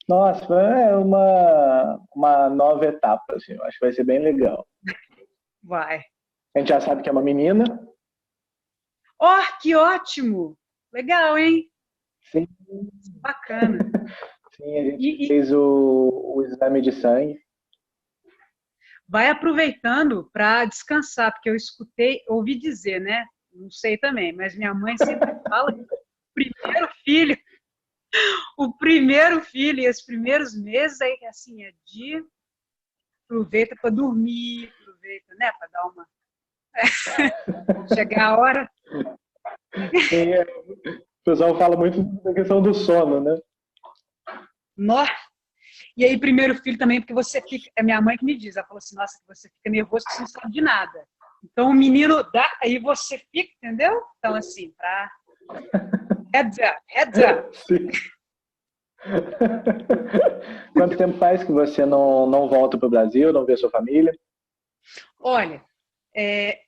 Nossa, é uma nova etapa, assim. Eu acho que vai ser bem legal. Vai. A gente já sabe que é uma menina. Oh, que ótimo! Legal, hein? Sim, Bacana. sim, a gente E fez o exame de sangue. vai aproveitando para descansar, porque eu ouvi dizer, né? Não sei também, mas minha mãe sempre fala que primeiro filho, o primeiro filho e os primeiros meses aí assim é de aproveita para dormir, aproveita, né, para dar uma chegar a hora. Sim, o pessoal fala muito da questão do sono, né? Nossa. E aí primeiro filho também, porque você fica, é minha mãe que me diz, ela falou assim, nossa, você fica nervoso porque você não sabe de nada. Então o menino dá, aí você fica, entendeu? Então assim, para heads up, heads up. Sim. Quanto tempo faz que você não volta para o Brasil, não vê sua família? Olha, é,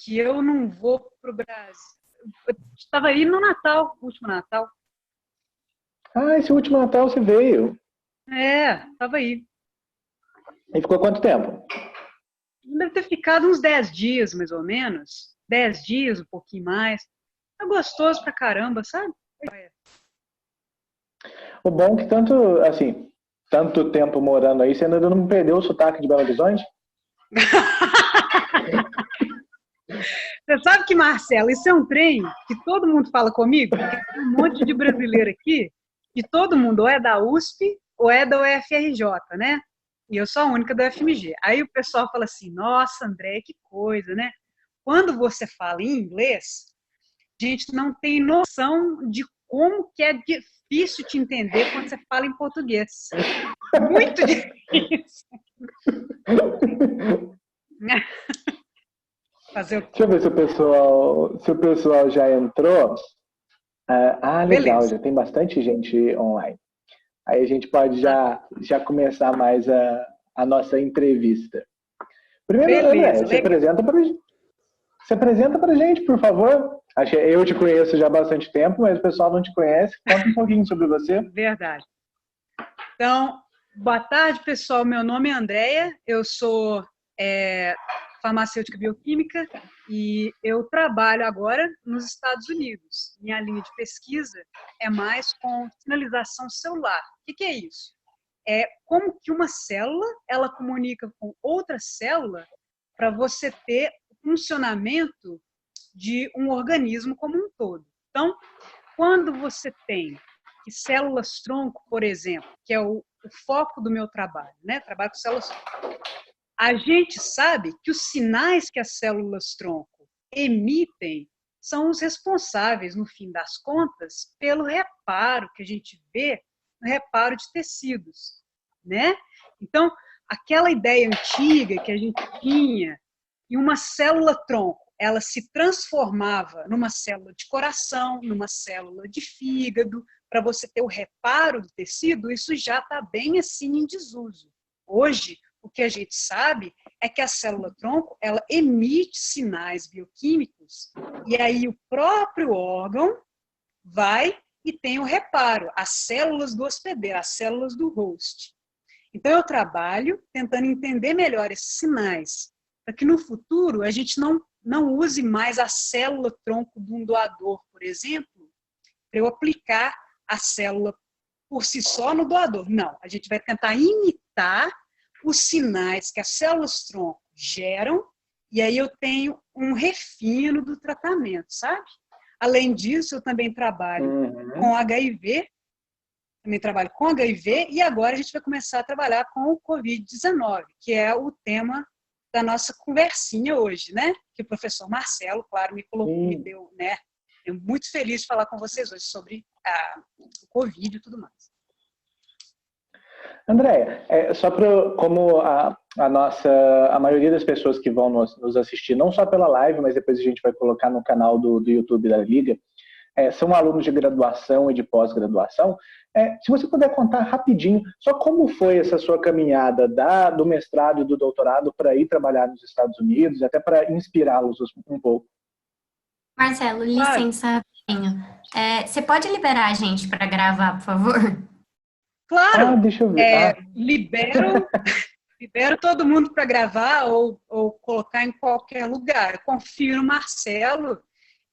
que eu não vou pro Brasil. Eu estava aí no Natal, no último Natal. Ah, esse último Natal você veio. É, estava aí. E ficou quanto tempo? Deve ter ficado uns 10 dias, mais ou menos. 10 dias, um pouquinho mais. É gostoso pra caramba, sabe? O bom é que assim, tanto tempo morando aí, você ainda não perdeu o sotaque de Belo Horizonte? Você sabe que, Marcelo, isso é um trem que todo mundo fala comigo, porque tem um monte de brasileiro aqui, e todo mundo ou é da USP ou é da UFRJ, né? E eu sou a única da UFMG. Aí o pessoal fala assim, nossa, André, que coisa, né? Quando você fala em inglês, a gente não tem noção de como que é difícil te entender quando você fala em português. Muito difícil. Fazer o Deixa quê? eu ver se o pessoal já entrou. Legal, Beleza. já tem bastante gente online. Aí a gente pode Ah, já começar mais a nossa entrevista. Primeiro, André, beleza, legal. se apresenta pra gente, por favor. Acho que eu te conheço já há bastante tempo, mas o pessoal não te conhece. Conta um pouquinho sobre você. Verdade. Então, boa tarde, pessoal. Meu nome é Andréia, eu sou farmacêutica bioquímica e eu trabalho agora nos Estados Unidos. Minha linha de pesquisa é mais com sinalização celular. O que é isso? É como que uma célula ela comunica com outra célula para você ter o funcionamento de um organismo como um todo. Então, quando você tem que células-tronco, por exemplo, que é o foco do meu trabalho, né? Trabalho com células-tronco. A gente sabe que os sinais que as células-tronco emitem são os responsáveis, no fim das contas, pelo reparo que a gente vê no reparo de tecidos, né? Então, aquela ideia antiga que a gente tinha, e uma célula-tronco, ela se transformava numa célula de coração, numa célula de fígado, para você ter o reparo do tecido, isso já está bem assim em desuso. Hoje, o que a gente sabe é que a célula-tronco, ela emite sinais bioquímicos, e aí o próprio órgão vai e tem o reparo, as células do hospedeiro, as células do host. Então, eu trabalho tentando entender melhor esses sinais, para que no futuro a gente não use mais a célula-tronco de um doador, por exemplo, para eu aplicar a célula por si só no doador. Não, a gente vai tentar imitar os sinais que as células-tronco geram, e aí eu tenho um refino do tratamento, sabe? Além disso, eu também trabalho com Uhum. HIV, e agora a gente vai começar a trabalhar com o Covid-19, que é o tema da nossa conversinha hoje, né? Que o professor Marcelo, claro, me colocou, me Sim. deu, né? Eu muito feliz de falar com vocês hoje sobre o Covid e tudo mais. Andréia, como a maioria das pessoas que vão nos assistir, não só pela live, mas depois a gente vai colocar no canal do YouTube da Liga, são alunos de graduação e de pós-graduação. Se você puder contar rapidinho, só como foi essa sua caminhada do mestrado e do doutorado para ir trabalhar nos Estados Unidos, até para inspirá-los um pouco. Marcelo, Claro, licença, rapidinho. Você pode liberar a gente para gravar, por favor? Claro, Deixa eu ver. libero todo mundo para gravar ou colocar em qualquer lugar. Eu confio no Marcelo,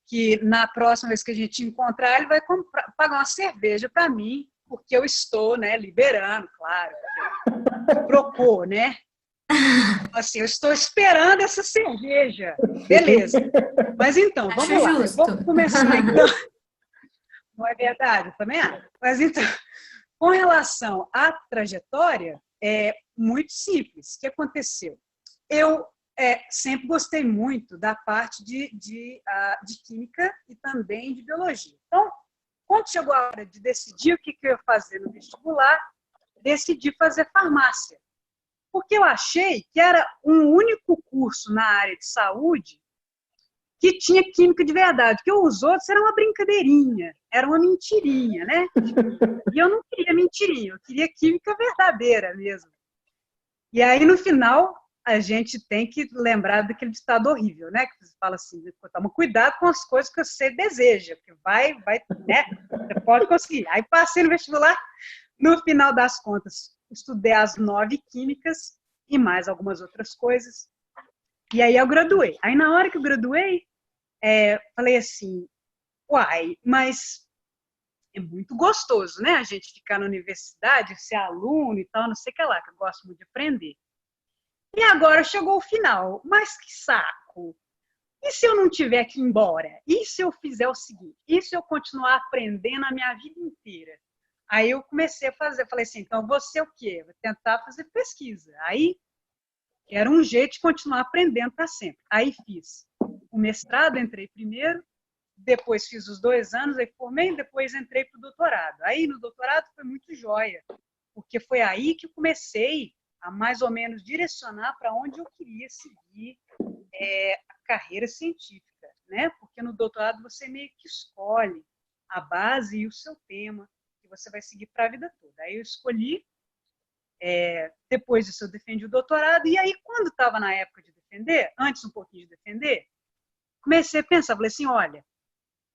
que na próxima vez que a gente encontrar, ele vai pagar uma cerveja para mim, porque eu estou, né, liberando, claro, propor, né? Assim, eu estou esperando essa cerveja. Beleza. Mas então, Acho vamos lá. justo. Eu vou começar, então. Não é verdade? Eu também acho. Mas então, com relação à trajetória, é muito simples. O que aconteceu? Eu sempre gostei muito da parte de química e também de biologia. Então, quando chegou a hora de decidir o que eu ia fazer no vestibular, decidi fazer farmácia. Porque eu achei que era um único curso na área de saúde que tinha química de verdade, porque os outros eram uma brincadeirinha, era uma mentirinha, né? E eu não queria mentirinha, eu queria química verdadeira mesmo. E aí, no final, a gente tem que lembrar daquele ditado horrível, né? Que você fala assim, toma cuidado com as coisas que você deseja, porque vai, né? Você pode conseguir. Aí passei no vestibular, no final das contas, estudei as 9 químicas e mais algumas outras coisas. E aí eu graduei. Aí na hora que eu graduei, falei assim, uai, mas é muito gostoso, né? A gente ficar na universidade, ser aluno e tal, não sei o que lá, que eu gosto muito de aprender. E agora chegou o final, mas que saco! E se eu não tiver que ir embora? E se eu fizer o seguinte? E se eu continuar aprendendo a minha vida inteira? Aí eu comecei a fazer, falei assim, então você o quê? Vou tentar fazer pesquisa. Aí era um jeito de continuar aprendendo para sempre. Aí fiz o mestrado, entrei primeiro, depois fiz os 2 anos, aí formei, depois entrei para o doutorado. Aí no doutorado foi muito joia, porque foi aí que eu comecei a mais ou menos direcionar para onde eu queria seguir a carreira científica, né? Porque no doutorado você meio que escolhe a base e o seu tema que você vai seguir para a vida toda. Aí eu escolhi, depois disso eu defendi o doutorado, e aí quando estava na época de defender, antes um pouquinho de defender, comecei a pensar, falei assim, olha,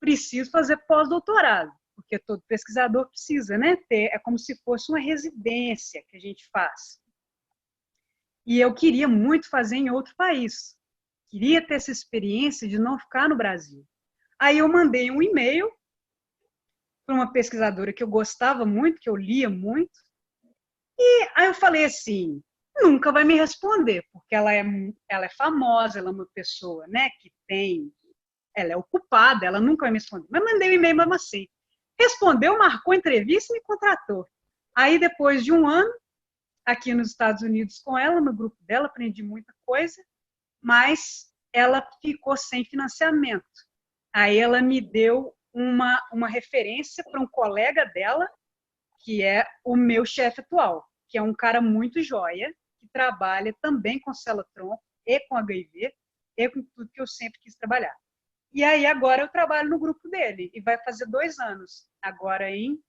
preciso fazer pós-doutorado, porque todo pesquisador precisa, né? É como se fosse uma residência que a gente faz. E eu queria muito fazer em outro país. Queria ter essa experiência de não ficar no Brasil. Aí eu mandei um e-mail para uma pesquisadora que eu gostava muito, que eu lia muito, e aí eu falei assim, nunca vai me responder, porque ela é famosa, ela é uma pessoa, né, que tem, ela é ocupada, ela nunca vai me responder. Mas mandei um e-mail mesmo assim. Respondeu, marcou entrevista e me contratou. Aí depois de um ano, aqui nos Estados Unidos com ela, no grupo dela, aprendi muita coisa, mas ela ficou sem financiamento. Aí ela me deu uma referência para um colega dela, que é o meu chefe atual, que é um cara muito joia, que trabalha também com célula-tronco e com HIV, e com tudo que eu sempre quis trabalhar. E aí agora eu trabalho no grupo dele, e vai fazer 2 anos. Agora em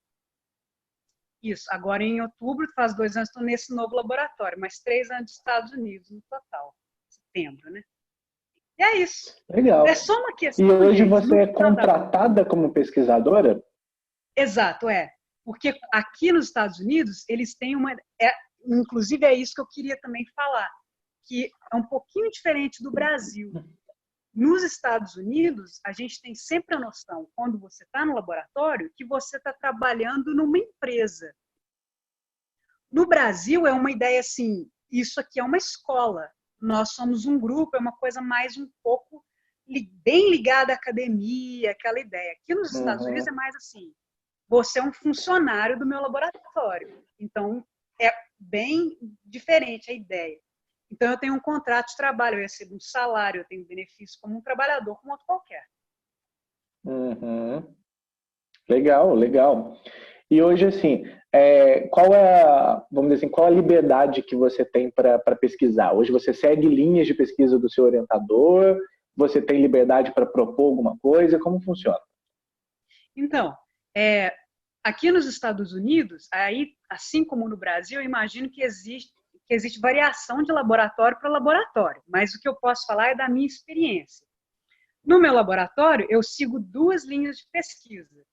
outubro, faz 2 anos, estou nesse novo laboratório, mas 3 anos dos Estados Unidos no total, setembro, né? E é isso. Legal. É só uma questão. E hoje você é contratada como pesquisadora? Exato, porque aqui nos Estados Unidos, eles têm inclusive é isso que eu queria também falar, que é um pouquinho diferente do Brasil. Nos Estados Unidos, a gente tem sempre a noção, quando você está no laboratório, que você está trabalhando numa empresa. No Brasil, é uma ideia assim, isso aqui é uma escola, nós somos um grupo, é uma coisa mais um pouco bem ligada à academia, aquela ideia. Aqui nos Estados Unidos é mais assim, você é um funcionário do meu laboratório. Então, é bem diferente a ideia. Então, eu tenho um contrato de trabalho, eu recebo um salário, eu tenho benefício como um trabalhador, como outro qualquer. Legal, legal. E hoje, assim, qual é, vamos dizer assim, qual a liberdade que você tem para pesquisar? Hoje você segue linhas de pesquisa do seu orientador? Você tem liberdade para propor alguma coisa? Como funciona? Então, aqui nos Estados Unidos, aí, assim como no Brasil, eu imagino que existe variação de laboratório para laboratório, mas o que eu posso falar é da minha experiência. No meu laboratório, eu sigo 2 linhas de pesquisa.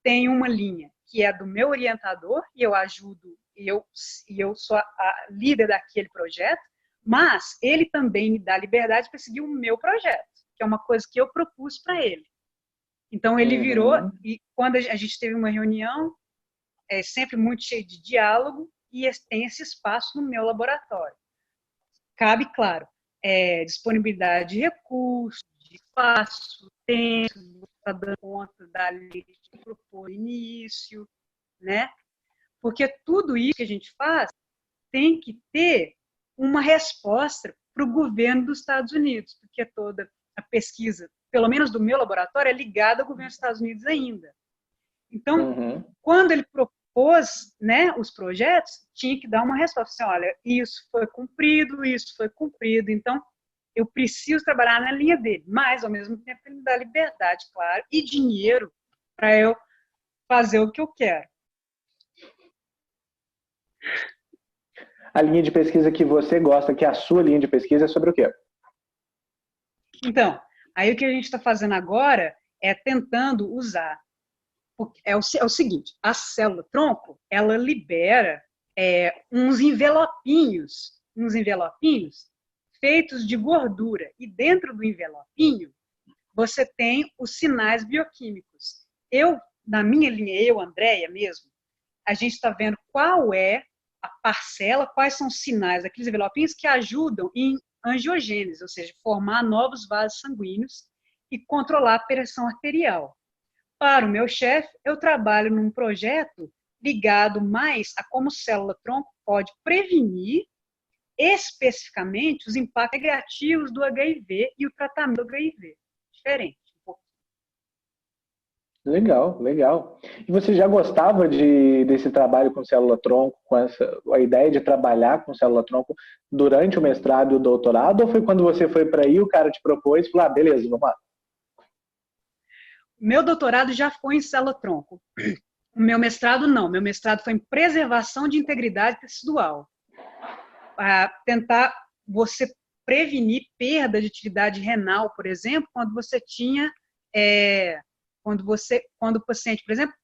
Tem uma linha que é do meu orientador, e eu ajudo, e eu sou a líder daquele projeto, mas ele também me dá liberdade para seguir o meu projeto, que é uma coisa que eu propus para ele. Então, ele virou, e quando a gente teve uma reunião, é sempre muito cheio de diálogo, e tem esse espaço no meu laboratório. Cabe, claro, disponibilidade de recursos, de espaço, tempo, está dando conta da lei que propôs no início, né? Porque tudo isso que a gente faz tem que ter uma resposta para o governo dos Estados Unidos, porque toda a pesquisa, pelo menos do meu laboratório, é ligada ao governo dos Estados Unidos ainda. Então, quando ele propôs, né, os projetos, tinha que dar uma resposta. Assim, olha, isso foi cumprido, então eu preciso trabalhar na linha dele, mas, ao mesmo tempo, ele me dá liberdade, claro, e dinheiro para eu fazer o que eu quero. A linha de pesquisa que você gosta, que é a sua linha de pesquisa, é sobre o quê? Então, aí o que a gente está fazendo agora é tentando usar. É o seguinte, a célula-tronco, ela libera uns envelopinhos feitos de gordura. E dentro do envelopinho, você tem os sinais bioquímicos. Na minha linha, Andréia mesmo, a gente está vendo qual é a parcela, quais são os sinais daqueles envelopinhos que ajudam em angiogênese, ou seja, formar novos vasos sanguíneos e controlar a pressão arterial. Para o meu chefe, eu trabalho num projeto ligado mais a como célula-tronco pode prevenir especificamente os impactos negativos do HIV e o tratamento do HIV. Diferente. Legal, legal. E você já gostava desse trabalho com célula-tronco, com a ideia de trabalhar com célula-tronco durante o mestrado e o doutorado, ou foi quando você foi para aí, o cara te propôs e falou, beleza, vamos lá? Meu doutorado já foi em célula-tronco. O meu mestrado não. Meu mestrado foi em preservação de integridade tecidual. Para tentar você prevenir perda de atividade renal, por exemplo, quando você tinha... quando o paciente, por exemplo,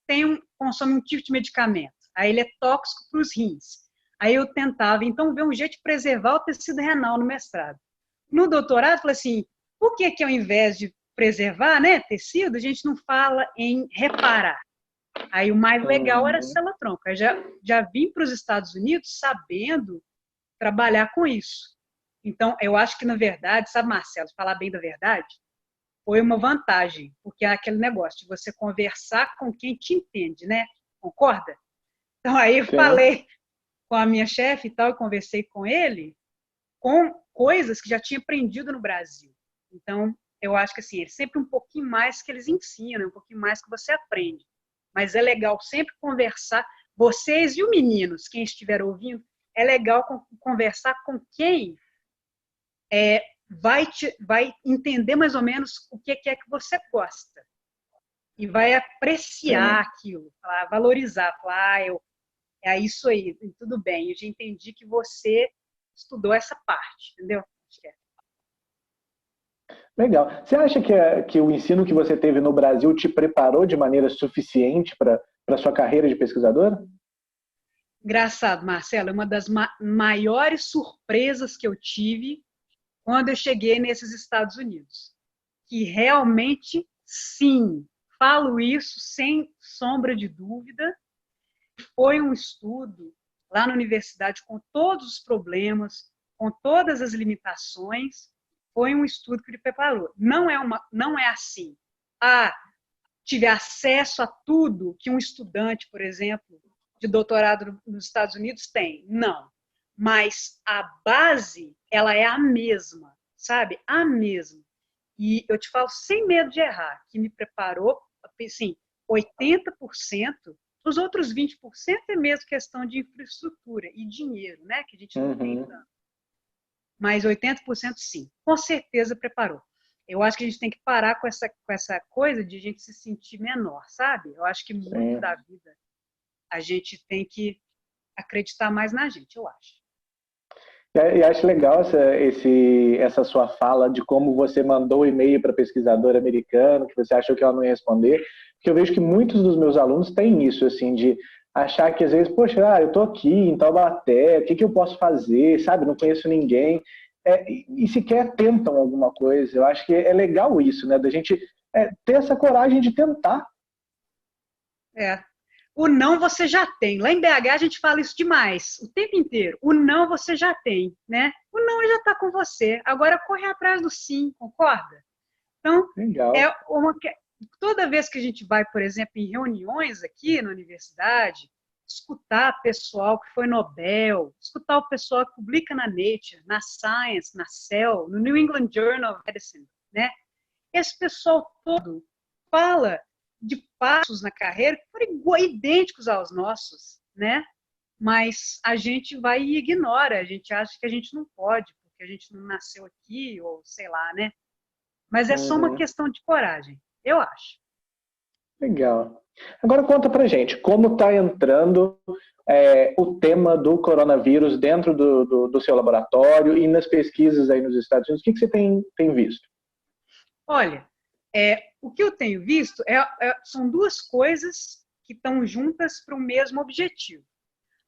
consome um tipo de medicamento, aí ele é tóxico para os rins. Aí eu tentava, então, ver um jeito de preservar o tecido renal no mestrado. No doutorado, falei assim, por que ao invés de preservar, né, tecido, a gente não fala em reparar? Aí o mais legal era a célula-tronco. Eu já vim para os Estados Unidos sabendo trabalhar com isso. Então, eu acho que, na verdade, sabe, Marcelo, falar bem da verdade, foi uma vantagem, porque é aquele negócio de você conversar com quem te entende, né? Concorda? Então, aí eu falei com a minha chefe e tal, eu conversei com ele com coisas que já tinha aprendido no Brasil. Então, eu acho que assim, é sempre um pouquinho mais que eles ensinam, um pouquinho mais que você aprende. Mas é legal sempre conversar, vocês e os meninos, quem estiver ouvindo, é legal conversar com quem vai entender mais ou menos o que é que você gosta. E vai apreciar aquilo, falar, valorizar, falar, é isso aí, tudo bem, eu já entendi que você estudou essa parte, entendeu? Legal. Você acha que o ensino que você teve no Brasil te preparou de maneira suficiente para a sua carreira de pesquisadora? Engraçado, Marcelo, é uma das maiores surpresas que eu tive quando eu cheguei nesses Estados Unidos. Que realmente, sim, falo isso sem sombra de dúvida, foi um estudo lá na universidade com todos os problemas, com todas as limitações, foi um estudo que ele preparou. Não é assim. Tive acesso a tudo que um estudante, por exemplo, de doutorado nos Estados Unidos tem. Não. Mas a base, ela é a mesma, sabe? A mesma. E eu te falo sem medo de errar, que me preparou, assim, 80%, os outros 20% é mesmo questão de infraestrutura e dinheiro, né? Que a gente não tem tanto. Mas 80% sim, com certeza preparou. Eu acho que a gente tem que parar com essa coisa de a gente se sentir menor, sabe? Eu acho que muito da vida a gente tem que acreditar mais na gente, eu acho. E acho legal essa sua fala de como você mandou o e-mail para pesquisador americano, que você achou que ela não ia responder, porque eu vejo que muitos dos meus alunos têm isso, assim, de achar que às vezes, poxa, eu estou aqui em Taubaté, o que que eu posso fazer, sabe? Não conheço ninguém. E sequer tentam alguma coisa. Eu acho que é legal isso, né? Da gente ter essa coragem de tentar. É. O não você já tem. Lá em BH a gente fala isso demais, o tempo inteiro. O não você já tem, né? O não já está com você. Agora corre atrás do sim, concorda? Então, Legal. toda vez que a gente vai, por exemplo, em reuniões aqui na universidade, escutar pessoal que foi Nobel, escutar o pessoal que publica na Nature, na Science, na Cell, no New England Journal of Medicine, né? Esse pessoal todo fala de passos na carreira que foram idênticos aos nossos, né? Mas a gente vai e ignora, a gente acha que a gente não pode, porque a gente não nasceu aqui, ou sei lá, né? Mas é só uma questão de coragem, eu acho. Legal. Agora conta pra gente, como está entrando o tema do coronavírus dentro do seu laboratório e nas pesquisas aí nos Estados Unidos, o que você tem visto? Olha, o que eu tenho visto são duas coisas que estão juntas para o mesmo objetivo.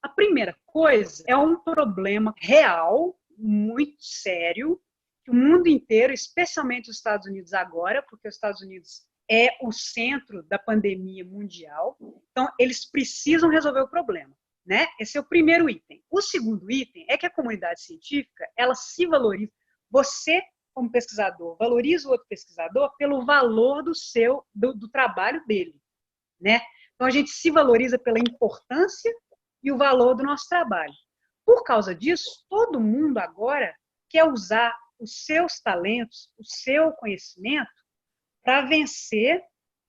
A primeira coisa é um problema real, muito sério, que o mundo inteiro, especialmente os Estados Unidos agora, porque os Estados Unidos é o centro da pandemia mundial, então eles precisam resolver o problema, né? Esse é o primeiro item. O segundo item é que a comunidade científica, ela se valoriza. Você, como pesquisador, valoriza o outro pesquisador pelo valor do trabalho dele, né? Então a gente se valoriza pela importância e o valor do nosso trabalho. Por causa disso, todo mundo agora quer usar os seus talentos, o seu conhecimento para vencer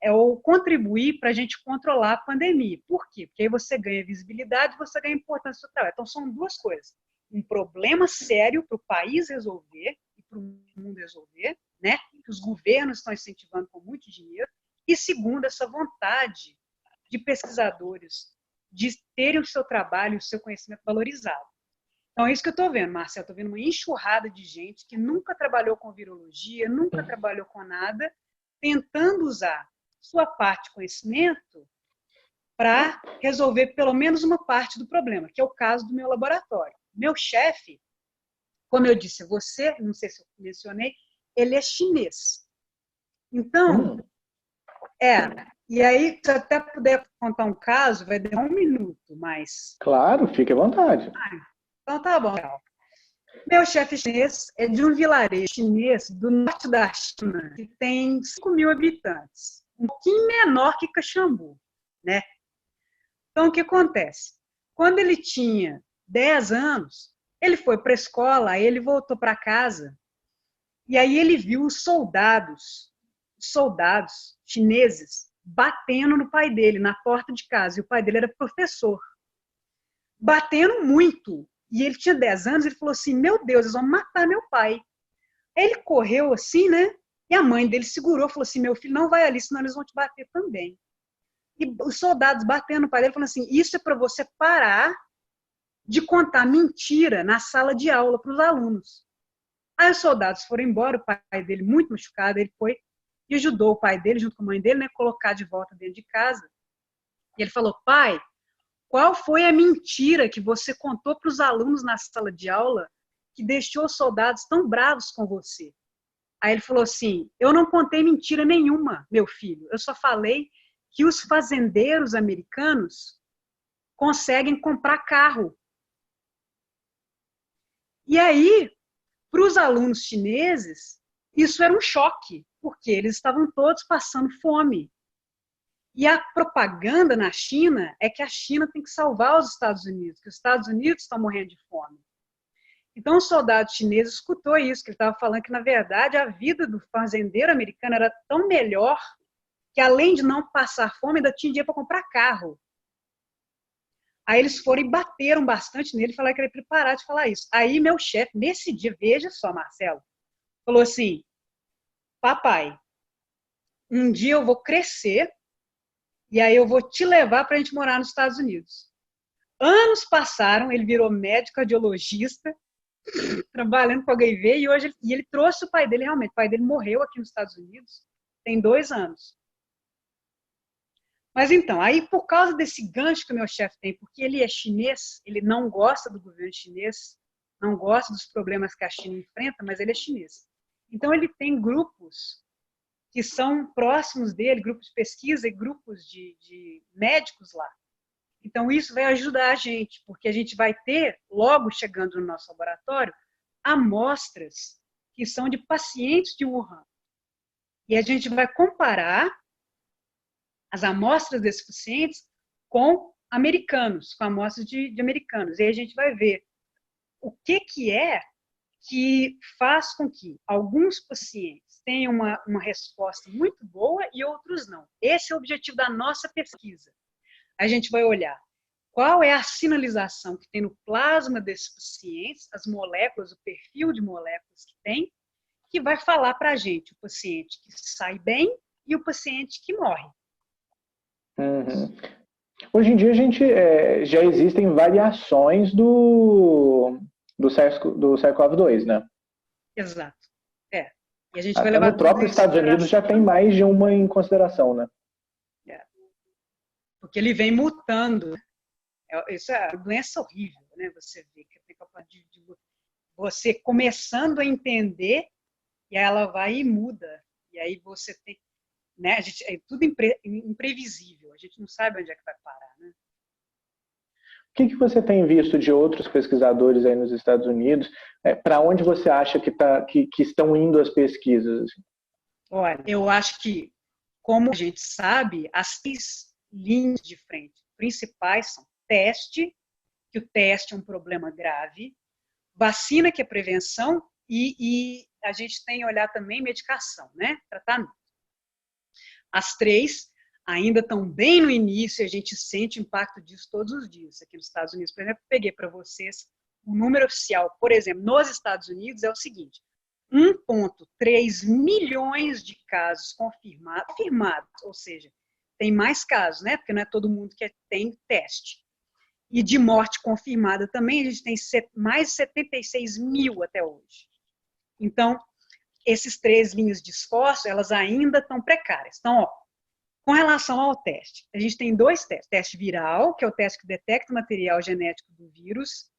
ou contribuir para a gente controlar a pandemia. Por quê? Porque aí você ganha visibilidade e você ganha importância do seu trabalho. Então, são duas coisas. Um problema sério para o país resolver e para o mundo resolver, né? Que os governos estão incentivando com muito dinheiro. E segundo, essa vontade de pesquisadores de terem o seu trabalho e o seu conhecimento valorizado. Então, é isso que eu estou vendo, Marcelo. Estou vendo uma enxurrada de gente que nunca trabalhou com virologia, nunca trabalhou com nada, tentando usar sua parte de conhecimento para resolver pelo menos uma parte do problema, que é o caso do meu laboratório. Meu chefe, como eu disse a você, não sei se eu mencionei, ele é chinês. Então, e aí, se eu até puder contar um caso, vai dar 1 minuto, mas... Claro, fique à vontade. Então tá bom. Meu chefe chinês é de um vilarejo chinês do norte da China, que tem 5.000 habitantes, um pouquinho menor que Caxambu, né? Então, o que acontece? Quando ele tinha 10 anos, ele foi para a escola, aí ele voltou para casa, e aí ele viu os soldados chineses batendo no pai dele, na porta de casa, e o pai dele era professor. Batendo muito. E ele tinha 10 anos, ele falou assim, meu Deus, eles vão matar meu pai. Aí ele correu assim, né? E a mãe dele segurou, falou assim, meu filho, não vai ali, senão eles vão te bater também. E os soldados batendo no pai dele, falando assim, isso é para você parar de contar mentira na sala de aula para os alunos. Aí os soldados foram embora, o pai dele muito machucado, ele foi e ajudou o pai dele, junto com a mãe dele, né, colocar de volta dentro de casa. E ele falou, pai, qual foi a mentira que você contou para os alunos na sala de aula que deixou os soldados tão bravos com você? Aí ele falou assim, eu não contei mentira nenhuma, meu filho. Eu só falei que os fazendeiros americanos conseguem comprar carro. E aí, para os alunos chineses, isso era um choque, porque eles estavam todos passando fome. E a propaganda na China é que a China tem que salvar os Estados Unidos, que os Estados Unidos estão morrendo de fome. Então, o soldado chinês escutou isso, que ele estava falando que, na verdade, a vida do fazendeiro americano era tão melhor que, além de não passar fome, ainda tinha dinheiro para comprar carro. Aí eles foram e bateram bastante nele e falaram que ele ia parar de falar isso. Aí meu chefe, nesse dia, veja só, Marcelo, falou assim, papai, um dia eu vou crescer e aí eu vou te levar para a gente morar nos Estados Unidos. Anos passaram, ele virou médico cardiologista, trabalhando com HIV, e hoje ele trouxe o pai dele, realmente. O pai dele morreu aqui nos Estados Unidos, tem 2 anos. Mas então, aí por causa desse gancho que o meu chefe tem, porque ele é chinês, ele não gosta do governo chinês, não gosta dos problemas que a China enfrenta, mas ele é chinês. Então ele tem grupos que são próximos dele, grupos de pesquisa e grupos de médicos lá. Então isso vai ajudar a gente, porque a gente vai ter, logo chegando no nosso laboratório, amostras que são de pacientes de Wuhan. E a gente vai comparar as amostras desses pacientes com americanos, com amostras de americanos. E aí a gente vai ver o que é que faz com que alguns pacientes tenham uma resposta muito boa e outros não. Esse é o objetivo da nossa pesquisa. A gente vai olhar qual é a sinalização que tem no plasma desses pacientes, as moléculas, o perfil de moléculas que tem, que vai falar para a gente o paciente que sai bem e o paciente que morre. Uhum. Hoje em dia já existem variações do SARS-CoV-2, né? Exato. E a gente Até vai levar no próprio Estados Unidos já tem mais de uma em consideração, né? Porque ele vem mutando. Isso é uma doença horrível, né? Você vê que tem capacidade de você começando a entender e ela vai e muda. E aí você tem, né? É tudo imprevisível. A gente não sabe onde é que vai parar, né? O que você tem visto de outros pesquisadores aí nos Estados Unidos? Para onde você acha que estão indo as pesquisas? Olha, eu acho que, como a gente sabe, as 3 linhas de frente principais são teste, que o teste é um problema grave, vacina, que é prevenção, e a gente tem que olhar também medicação, né? Tratamento. As 3 ainda estão bem no início, a gente sente o impacto disso todos os dias. Aqui nos Estados Unidos, por exemplo, peguei para vocês o número oficial, por exemplo, nos Estados Unidos é o seguinte: 1,3 milhões de casos confirmados, ou seja, tem mais casos, né? Porque não é todo mundo que tem teste. E de morte confirmada também, a gente tem mais de 76 mil até hoje. Então, esses 3 linhas de esforço, elas ainda estão precárias. Então, ó, com relação ao teste, a gente tem 2 testes. Teste viral, que é o teste que detecta o material genético do vírus,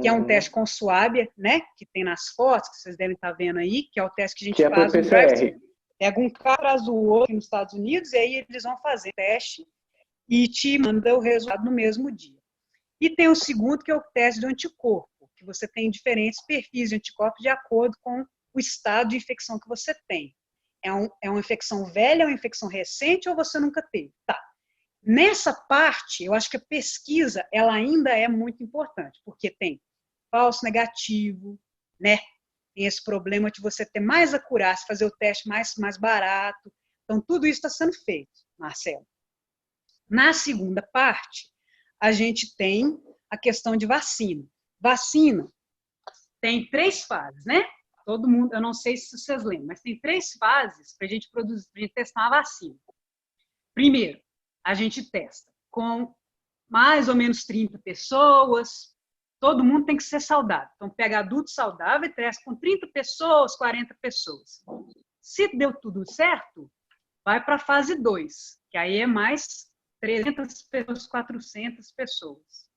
que é um teste com swab, né, que tem nas fotos, que vocês devem estar vendo aí, que é o teste que a gente faz no drive-thru. Pega um cara atrás do outro nos Estados Unidos, e aí eles vão fazer o teste e te manda o resultado no mesmo dia. E tem o segundo, que é o teste do anticorpo, que você tem diferentes perfis de anticorpos de acordo com o estado de infecção que você tem. É uma infecção velha, é uma infecção recente, ou você nunca teve? Tá. Nessa parte, eu acho que a pesquisa ela ainda é muito importante, porque tem falso negativo, né? Tem esse problema de você ter mais acurácia, fazer o teste mais barato. Então, tudo isso está sendo feito, Marcelo. Na segunda parte, a gente tem a questão de vacina. Vacina tem 3 fases, né? Todo mundo, eu não sei se vocês lembram, mas tem 3 fases para a gente produzir, para a gente testar a vacina. Primeiro, a gente testa com mais ou menos 30 pessoas. Todo mundo tem que ser saudável. Então, pega adulto saudável e testa com 30 pessoas, 40 pessoas. Se deu tudo certo, vai para a fase 2, que aí é mais 300 pessoas, 400 pessoas.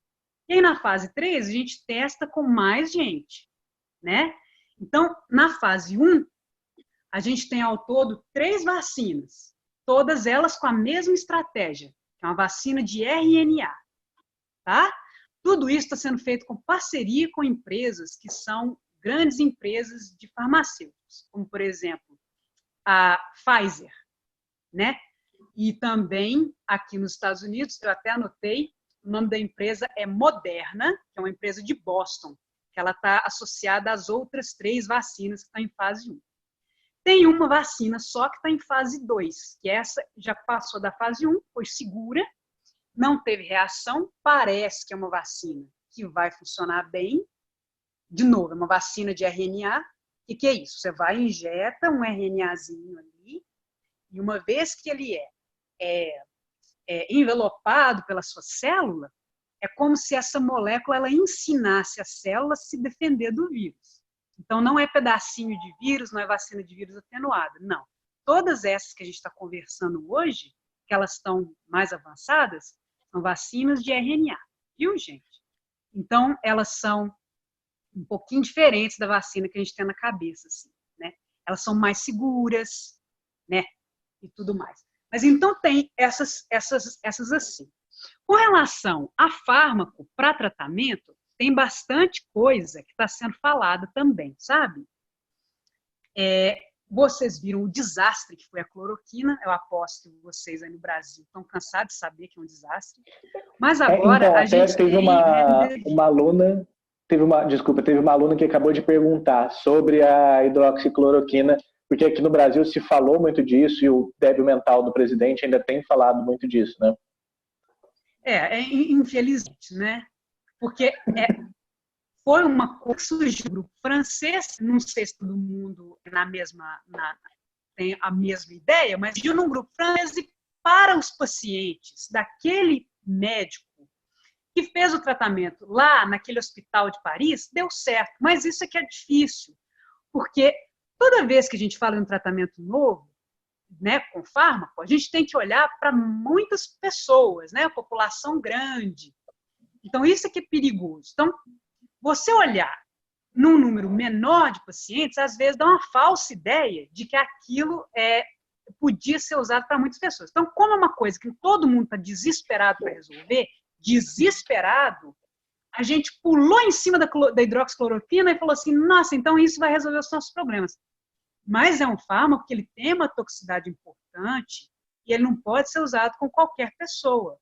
E aí, na fase 3, a gente testa com mais gente, né? Então, na fase 1, a gente tem ao todo 3 vacinas, todas elas com a mesma estratégia, que é uma vacina de RNA, tá? Tudo isso está sendo feito com parceria com empresas que são grandes empresas de farmacêuticos, como, por exemplo, a Pfizer, né? E também, aqui nos Estados Unidos, eu até anotei, o nome da empresa é Moderna, que é uma empresa de Boston, que ela está associada às outras 3 vacinas que estão em fase 1. Tem uma vacina só que está em fase 2, que essa já passou da fase 1, foi segura, não teve reação, parece que é uma vacina que vai funcionar bem. De novo, é uma vacina de RNA. O que é isso? Você vai e injeta um RNAzinho ali, e uma vez que ele é envelopado pela sua célula, é como se essa molécula ela ensinasse a célula a se defender do vírus. Então, não é pedacinho de vírus, não é vacina de vírus atenuada, não. Todas essas que a gente está conversando hoje, que elas estão mais avançadas, são vacinas de RNA, viu, gente? Então, elas são um pouquinho diferentes da vacina que a gente tem na cabeça, assim, né? Elas são mais seguras, né? E tudo mais. Mas então tem essas assim. Com relação a fármaco para tratamento, tem bastante coisa que está sendo falada também, sabe? Vocês viram o desastre que foi a cloroquina, eu aposto que vocês aí no Brasil estão cansados de saber que é um desastre. Mas agora então, a gente teve tem... uma aluna, teve uma aluna que acabou de perguntar sobre a hidroxicloroquina, porque aqui no Brasil se falou muito disso e o débil mental do presidente ainda tem falado muito disso, né? Infelizmente, né? Porque foi uma coisa que surgiu no grupo francês, não sei se todo mundo tem a mesma ideia, mas surgiu num grupo francês e para os pacientes daquele médico que fez o tratamento lá naquele hospital de Paris, deu certo. Mas isso é que é difícil, porque toda vez que a gente fala em um tratamento novo, né, com fármaco, a gente tem que olhar para muitas pessoas, né, a população grande. Então, isso é que é perigoso. Então, você olhar num número menor de pacientes, às vezes dá uma falsa ideia de que aquilo podia ser usado para muitas pessoas. Então, como é uma coisa que todo mundo está desesperado para resolver, a gente pulou em cima da hidroxicloroquina e falou assim, nossa, então isso vai resolver os nossos problemas. Mas é um fármaco que ele tem uma toxicidade importante e ele não pode ser usado com qualquer pessoa,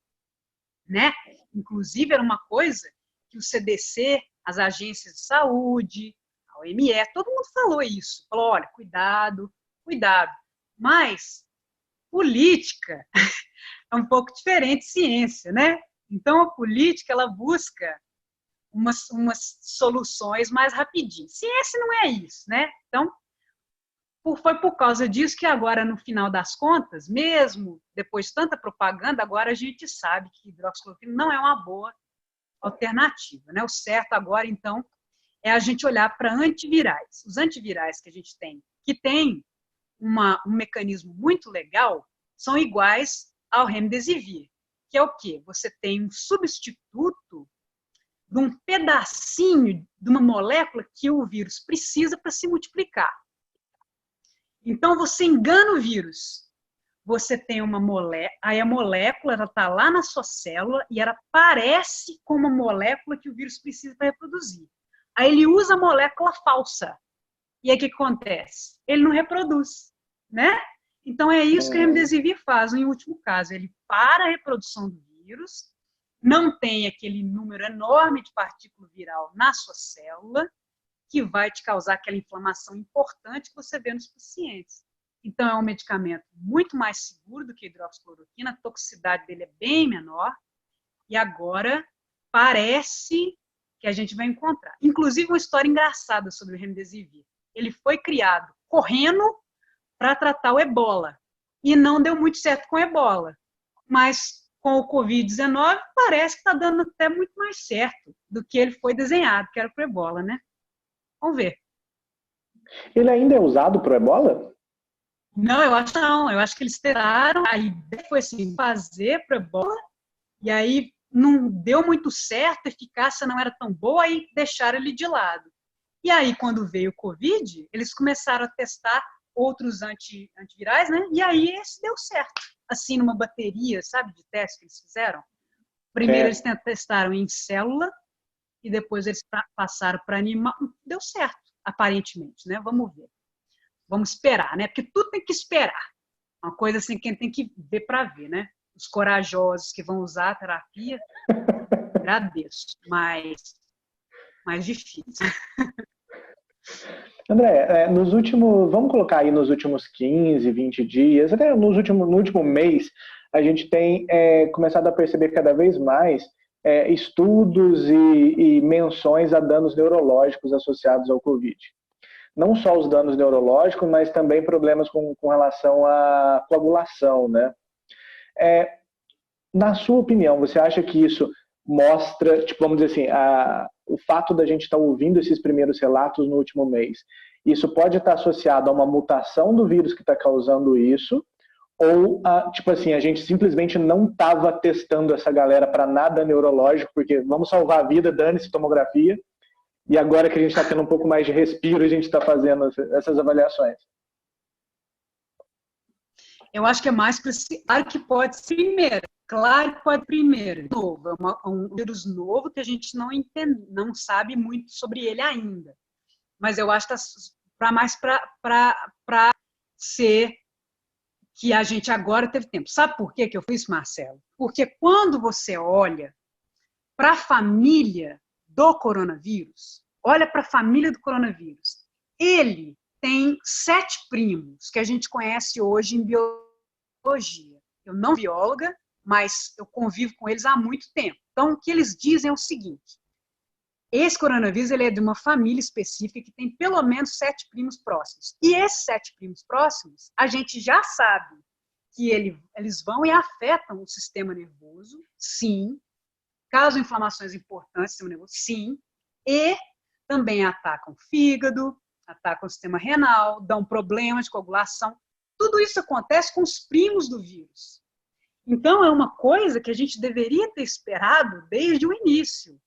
né? Inclusive, era uma coisa que o CDC, as agências de saúde, a OMS, todo mundo falou isso. Falou, olha, cuidado, cuidado. Mas política é um pouco diferente de ciência, né? Então, a política, ela busca umas soluções mais rapidinho. Ciência não é isso, né? Então, foi por causa disso que agora, no final das contas, mesmo depois de tanta propaganda, agora a gente sabe que hidroxicloroquina não é uma boa alternativa, né? O certo agora, então, é a gente olhar para antivirais. Os antivirais que a gente tem, que tem um mecanismo muito legal, são iguais ao remdesivir, que é o quê? Você tem um substituto de um pedacinho de uma molécula que o vírus precisa para se multiplicar. Então, você engana o vírus. Você tem uma molécula, aí a molécula está lá na sua célula e ela parece com uma molécula que o vírus precisa para reproduzir. Aí ele usa a molécula falsa. E aí o que acontece? Ele não reproduz, né? Então, é isso que o remdesivir faz, em último caso. Ele para a reprodução do vírus, não tem aquele número enorme de partícula viral na sua célula, que vai te causar aquela inflamação importante que você vê nos pacientes. Então, é um medicamento muito mais seguro do que a hidroxicloroquina, a toxicidade dele é bem menor, e agora parece que a gente vai encontrar. Inclusive, uma história engraçada sobre o remdesivir. Ele foi criado correndo para tratar o ebola, e não deu muito certo com o ebola. Mas, com o Covid-19, parece que está dando até muito mais certo do que ele foi desenhado, que era para o ebola, né? Vamos ver. Ele ainda é usado para o ebola? Não, eu acho não. Eu acho que eles tentaram, a ideia foi assim, fazer para o ebola, e aí não deu muito certo, a eficácia não era tão boa, aí deixaram ele de lado. E aí, quando veio o Covid, eles começaram a testar outros antivirais, né? E aí esse deu certo. Assim, numa bateria, sabe, de teste que eles fizeram. Primeiro eles testaram em célula, e depois eles passaram para animal. Deu certo, aparentemente, né? Vamos ver. Vamos esperar, né? Porque tudo tem que esperar. Uma coisa assim que a gente tem que ver para ver, né? Os corajosos que vão usar a terapia, agradeço, mas mais difícil. André, vamos colocar aí nos últimos 15, 20 dias, até no último mês, a gente tem começado a perceber cada vez mais estudos e menções a danos neurológicos associados ao Covid. Não só os danos neurológicos, mas também problemas com relação à coagulação, né? Na sua opinião, você acha que isso mostra, tipo, vamos dizer assim, o fato da gente estar ouvindo esses primeiros relatos no último mês, isso pode estar associado a uma mutação do vírus que está causando isso, ou, tipo assim, a gente simplesmente não estava testando essa galera para nada neurológico, porque vamos salvar a vida, dane-se tomografia, e agora que a gente está tendo um pouco mais de respiro, a gente está fazendo essas avaliações. Eu acho que é mais claro que pode ser primeiro. Claro que pode primeiro. Novo, é um vírus novo que a gente não sabe muito sobre ele ainda. Mas eu acho que está mais para ser que a gente agora teve tempo. Sabe por que eu fiz isso, Marcelo? Porque quando você olha para a família do coronavírus, olha para a família do coronavírus, ele tem 7 primos que a gente conhece hoje em biologia. Eu não sou bióloga, mas eu convivo com eles há muito tempo. Então, o que eles dizem é o seguinte: esse coronavírus ele é de uma família específica que tem pelo menos 7 primos próximos. E esses 7 primos próximos, a gente já sabe que eles vão e afetam o sistema nervoso, sim, causam inflamações importantes no sistema nervoso, sim, e também atacam o fígado, atacam o sistema renal, dão problemas de coagulação. Tudo isso acontece com os primos do vírus. Então, é uma coisa que a gente deveria ter esperado desde o início.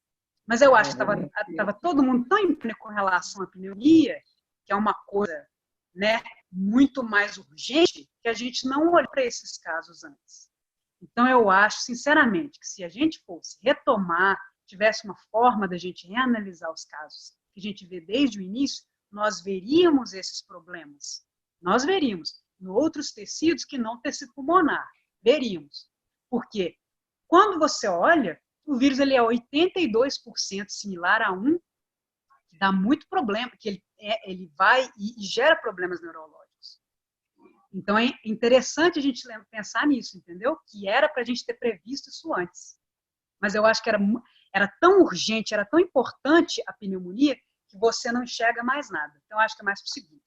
Mas eu acho que estava todo mundo tão em pânico com relação à pneumonia, que é uma coisa, né, muito mais urgente, que a gente não olhou para esses casos antes. Então, eu acho, sinceramente, que se a gente fosse retomar, tivesse uma forma da gente reanalisar os casos que a gente vê desde o início, nós veríamos esses problemas. Nós veríamos. Em outros tecidos que não tecido pulmonar. Veríamos. Porque quando você olha, o vírus ele é 82% similar a um, que dá muito problema, que ele vai e gera problemas neurológicos. Então é interessante a gente pensar nisso, entendeu? Que era para a gente ter previsto isso antes. Mas eu acho que era tão urgente, era tão importante a pneumonia, que você não enxerga mais nada. Então eu acho que é mais para o segundo.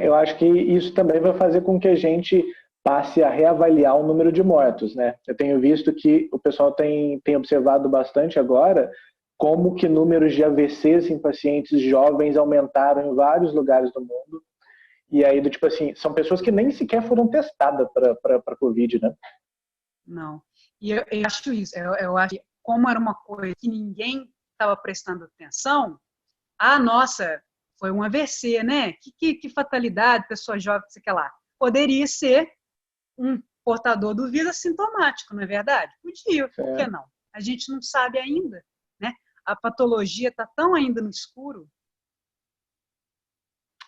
Eu acho que isso também vai fazer com que a gente passe a reavaliar o número de mortos, né? Eu tenho visto que o pessoal tem observado bastante agora como que números de AVCs em pacientes jovens aumentaram em vários lugares do mundo. E aí, tipo assim, são pessoas que nem sequer foram testadas para Covid, né? Não. E eu acho isso. Eu acho que como era uma coisa que ninguém estava prestando atenção, nossa, foi um AVC, né? Que fatalidade, pessoa jovem, sei lá. Poderia ser um portador do vírus assintomático, não é verdade? Podia, por que não? A gente não sabe ainda, né? A patologia está tão ainda no escuro.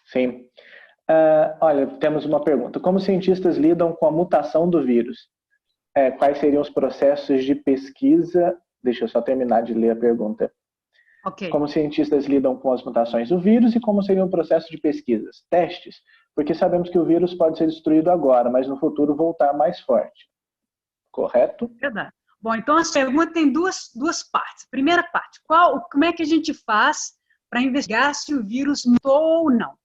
Sim. Olha, temos uma pergunta. Como cientistas lidam com a mutação do vírus? Quais seriam os processos de pesquisa? Deixa eu só terminar de ler a pergunta. Okay. Como cientistas lidam com as mutações do vírus e como seria o processo de pesquisas? Testes? Porque sabemos que o vírus pode ser destruído agora, mas no futuro voltar mais forte. Correto? Verdade. Bom, então a pergunta tem duas partes. Primeira parte, como é que a gente faz para investigar se o vírus mutou ou não?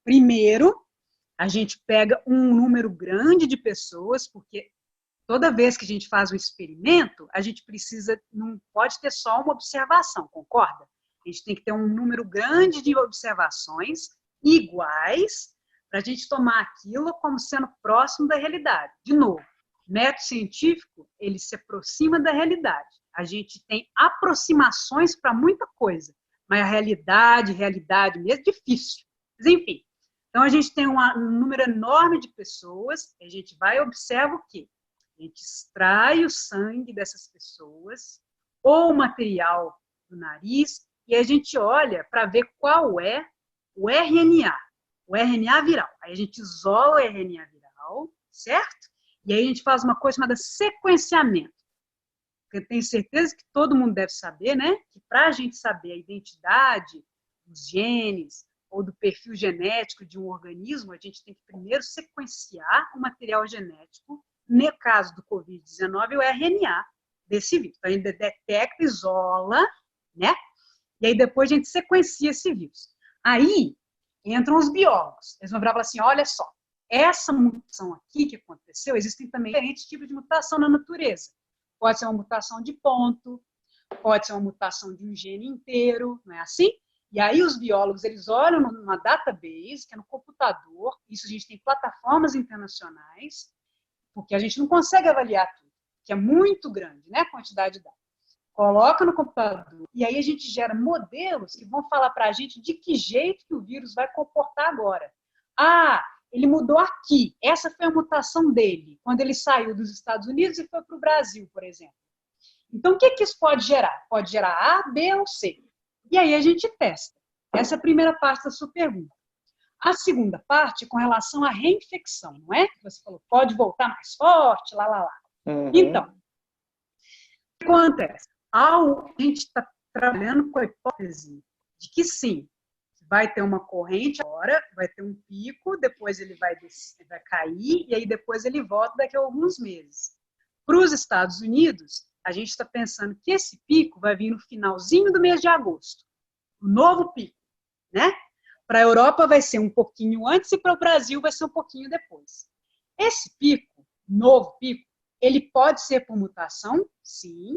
Primeiro, a gente pega um número grande de pessoas, porque toda vez que a gente faz um experimento, a gente não pode ter só uma observação, concorda? A gente tem que ter um número grande de observações iguais para a gente tomar aquilo como sendo próximo da realidade. De novo, método científico, ele se aproxima da realidade. A gente tem aproximações para muita coisa, mas a realidade mesmo é difícil. Mas, enfim, então a gente tem um número enorme de pessoas, a gente vai e observa o quê? A gente extrai o sangue dessas pessoas, ou o material do nariz, e a gente olha para ver qual é o RNA viral. Aí a gente isola o RNA viral, certo? E aí a gente faz uma coisa chamada sequenciamento. Eu tenho certeza que todo mundo deve saber, né? Que para a gente saber a identidade dos genes ou do perfil genético de um organismo, a gente tem que primeiro sequenciar o material genético. No caso do Covid-19, o RNA desse vírus. Então, a gente detecta, isola, né? E aí depois a gente sequencia esse vírus. Aí entram os biólogos. Eles vão virar e falar assim, olha só, essa mutação aqui que aconteceu, existem também diferentes tipos de mutação na natureza. Pode ser uma mutação de ponto, pode ser uma mutação de um gene inteiro, não é assim? E aí os biólogos, eles olham numa database, que é no computador, isso a gente tem plataformas internacionais, porque a gente não consegue avaliar tudo, que é muito grande, né, a quantidade de dados. Coloca no computador, e aí a gente gera modelos que vão falar para a gente de que jeito que o vírus vai comportar agora. Ah, ele mudou aqui, essa foi a mutação dele, quando ele saiu dos Estados Unidos e foi para o Brasil, por exemplo. Então, o que isso pode gerar? Pode gerar A, B ou C. E aí a gente testa. Essa é a primeira parte da sua pergunta. A segunda parte é com relação à reinfecção, não é? Você falou, pode voltar mais forte, lá. Uhum. Então, o que acontece? A gente está trabalhando com a hipótese de que sim, vai ter uma corrente agora, vai ter um pico, depois ele vai descer, vai cair, e aí depois ele volta daqui a alguns meses. Para os Estados Unidos, a gente está pensando que esse pico vai vir no finalzinho do mês de agosto. O novo pico, né? Para a Europa vai ser um pouquinho antes e para o Brasil vai ser um pouquinho depois. Esse pico, novo pico, ele pode ser por mutação, sim,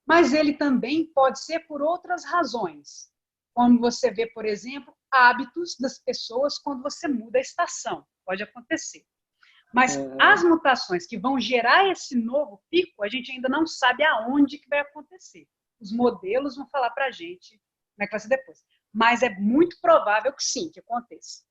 mas ele também pode ser por outras razões. Como você vê, por exemplo, hábitos das pessoas quando você muda a estação. Pode acontecer. Mas as mutações que vão gerar esse novo pico, a gente ainda não sabe aonde que vai acontecer. Os modelos vão falar para a gente como é que vai ser depois. Mas é muito provável que sim, que aconteça.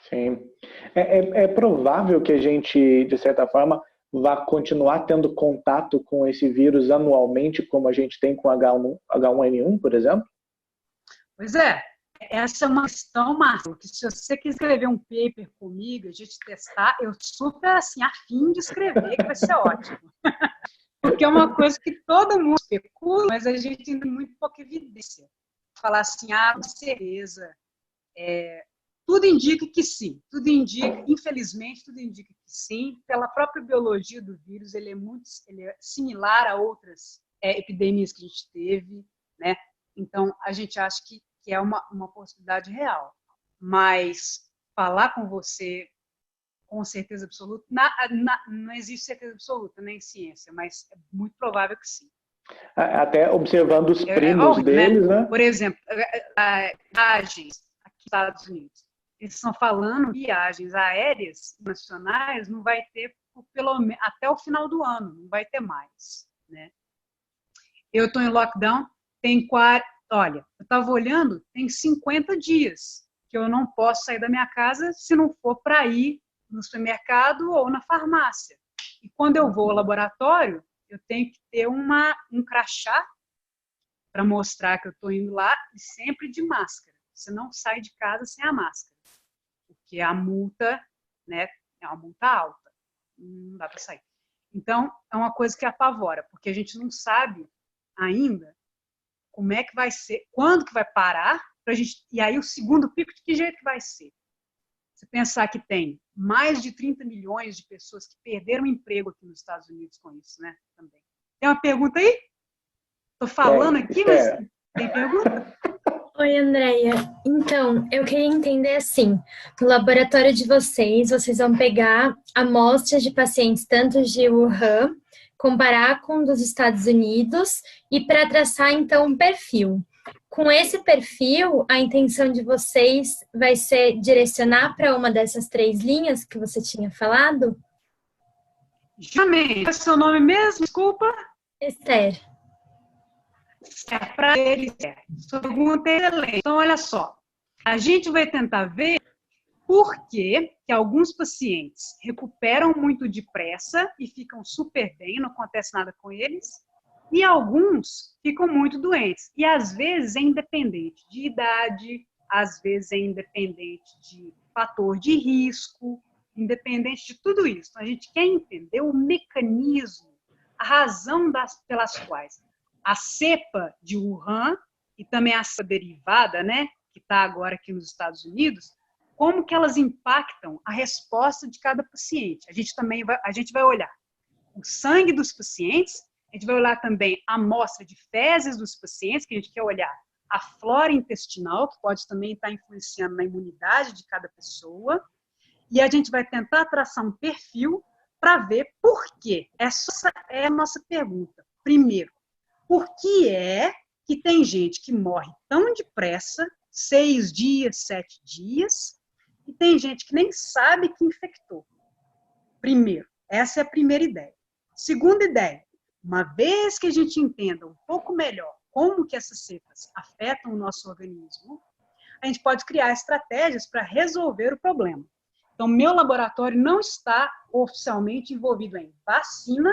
Sim. É provável que a gente, de certa forma, vá continuar tendo contato com esse vírus anualmente, como a gente tem com H1N1, por exemplo? Pois é. Essa é uma questão, Márcio, que se você quiser escrever um paper comigo, a gente testar, eu super, assim, afim de escrever, que vai ser ótimo. Porque é uma coisa que todo mundo especula, mas a gente tem muito pouca evidência. Falar assim, com certeza, tudo indica que sim, tudo indica, infelizmente, tudo indica que sim, pela própria biologia do vírus, ele é similar a outras epidemias que a gente teve, né? Então, a gente acha que é uma possibilidade real. Mas falar com você com certeza absoluta, não existe certeza absoluta, nem ciência, mas é muito provável que sim. Até observando os primos deles, né? Por exemplo, viagens aqui nos Estados Unidos. Eles estão falando viagens aéreas nacionais, não vai ter até o final do ano, não vai ter mais, né? Eu estou em lockdown, olha, eu estava olhando, tem 50 dias que eu não posso sair da minha casa se não for para ir no supermercado ou na farmácia. E quando eu vou ao laboratório, eu tenho que ter um crachá para mostrar que eu estou indo lá e sempre de máscara. Você não sai de casa sem a máscara, porque a multa, né, é uma multa alta, não dá para sair. Então, é uma coisa que apavora, porque a gente não sabe ainda como é que vai ser, quando que vai parar, pra gente, e aí o segundo pico, de que jeito que vai ser? Você pensar que tem mais de 30 milhões de pessoas que perderam emprego aqui nos Estados Unidos com isso, né? Também. Tem uma pergunta aí? Estou falando aqui, mas tem pergunta? Oi, Andréia. Então, eu queria entender assim, no laboratório de vocês vão pegar amostras de pacientes tanto de Wuhan, comparar com dos Estados Unidos e para traçar, então, um perfil. Com esse perfil, a intenção de vocês vai ser direcionar para uma dessas 3 linhas que você tinha falado? Justamente. Qual é o seu nome mesmo? Desculpa. Esther. Para eles, sua pergunta é excelente. Então, olha só. A gente vai tentar ver por que alguns pacientes recuperam muito depressa e ficam super bem, não acontece nada com eles, e alguns ficam muito doentes. E às vezes é independente de idade, às vezes é independente de fator de risco, independente de tudo isso. Então, a gente quer entender o mecanismo, a razão pelas quais a cepa de Wuhan e também a cepa derivada, né, que está agora aqui nos Estados Unidos, como que elas impactam a resposta de cada paciente. A gente vai olhar o sangue dos pacientes, a gente vai olhar também a amostra de fezes dos pacientes, que a gente quer olhar a flora intestinal, que pode também estar influenciando na imunidade de cada pessoa, e a gente vai tentar traçar um perfil para ver por quê. Essa é a nossa pergunta. Primeiro, por que é que tem gente que morre tão depressa, 6 dias, 7 dias, e tem gente que nem sabe que infectou? Primeiro, essa é a primeira ideia. Segunda ideia, uma vez que a gente entenda um pouco melhor como que essas cepas afetam o nosso organismo, a gente pode criar estratégias para resolver o problema. Então, meu laboratório não está oficialmente envolvido em vacina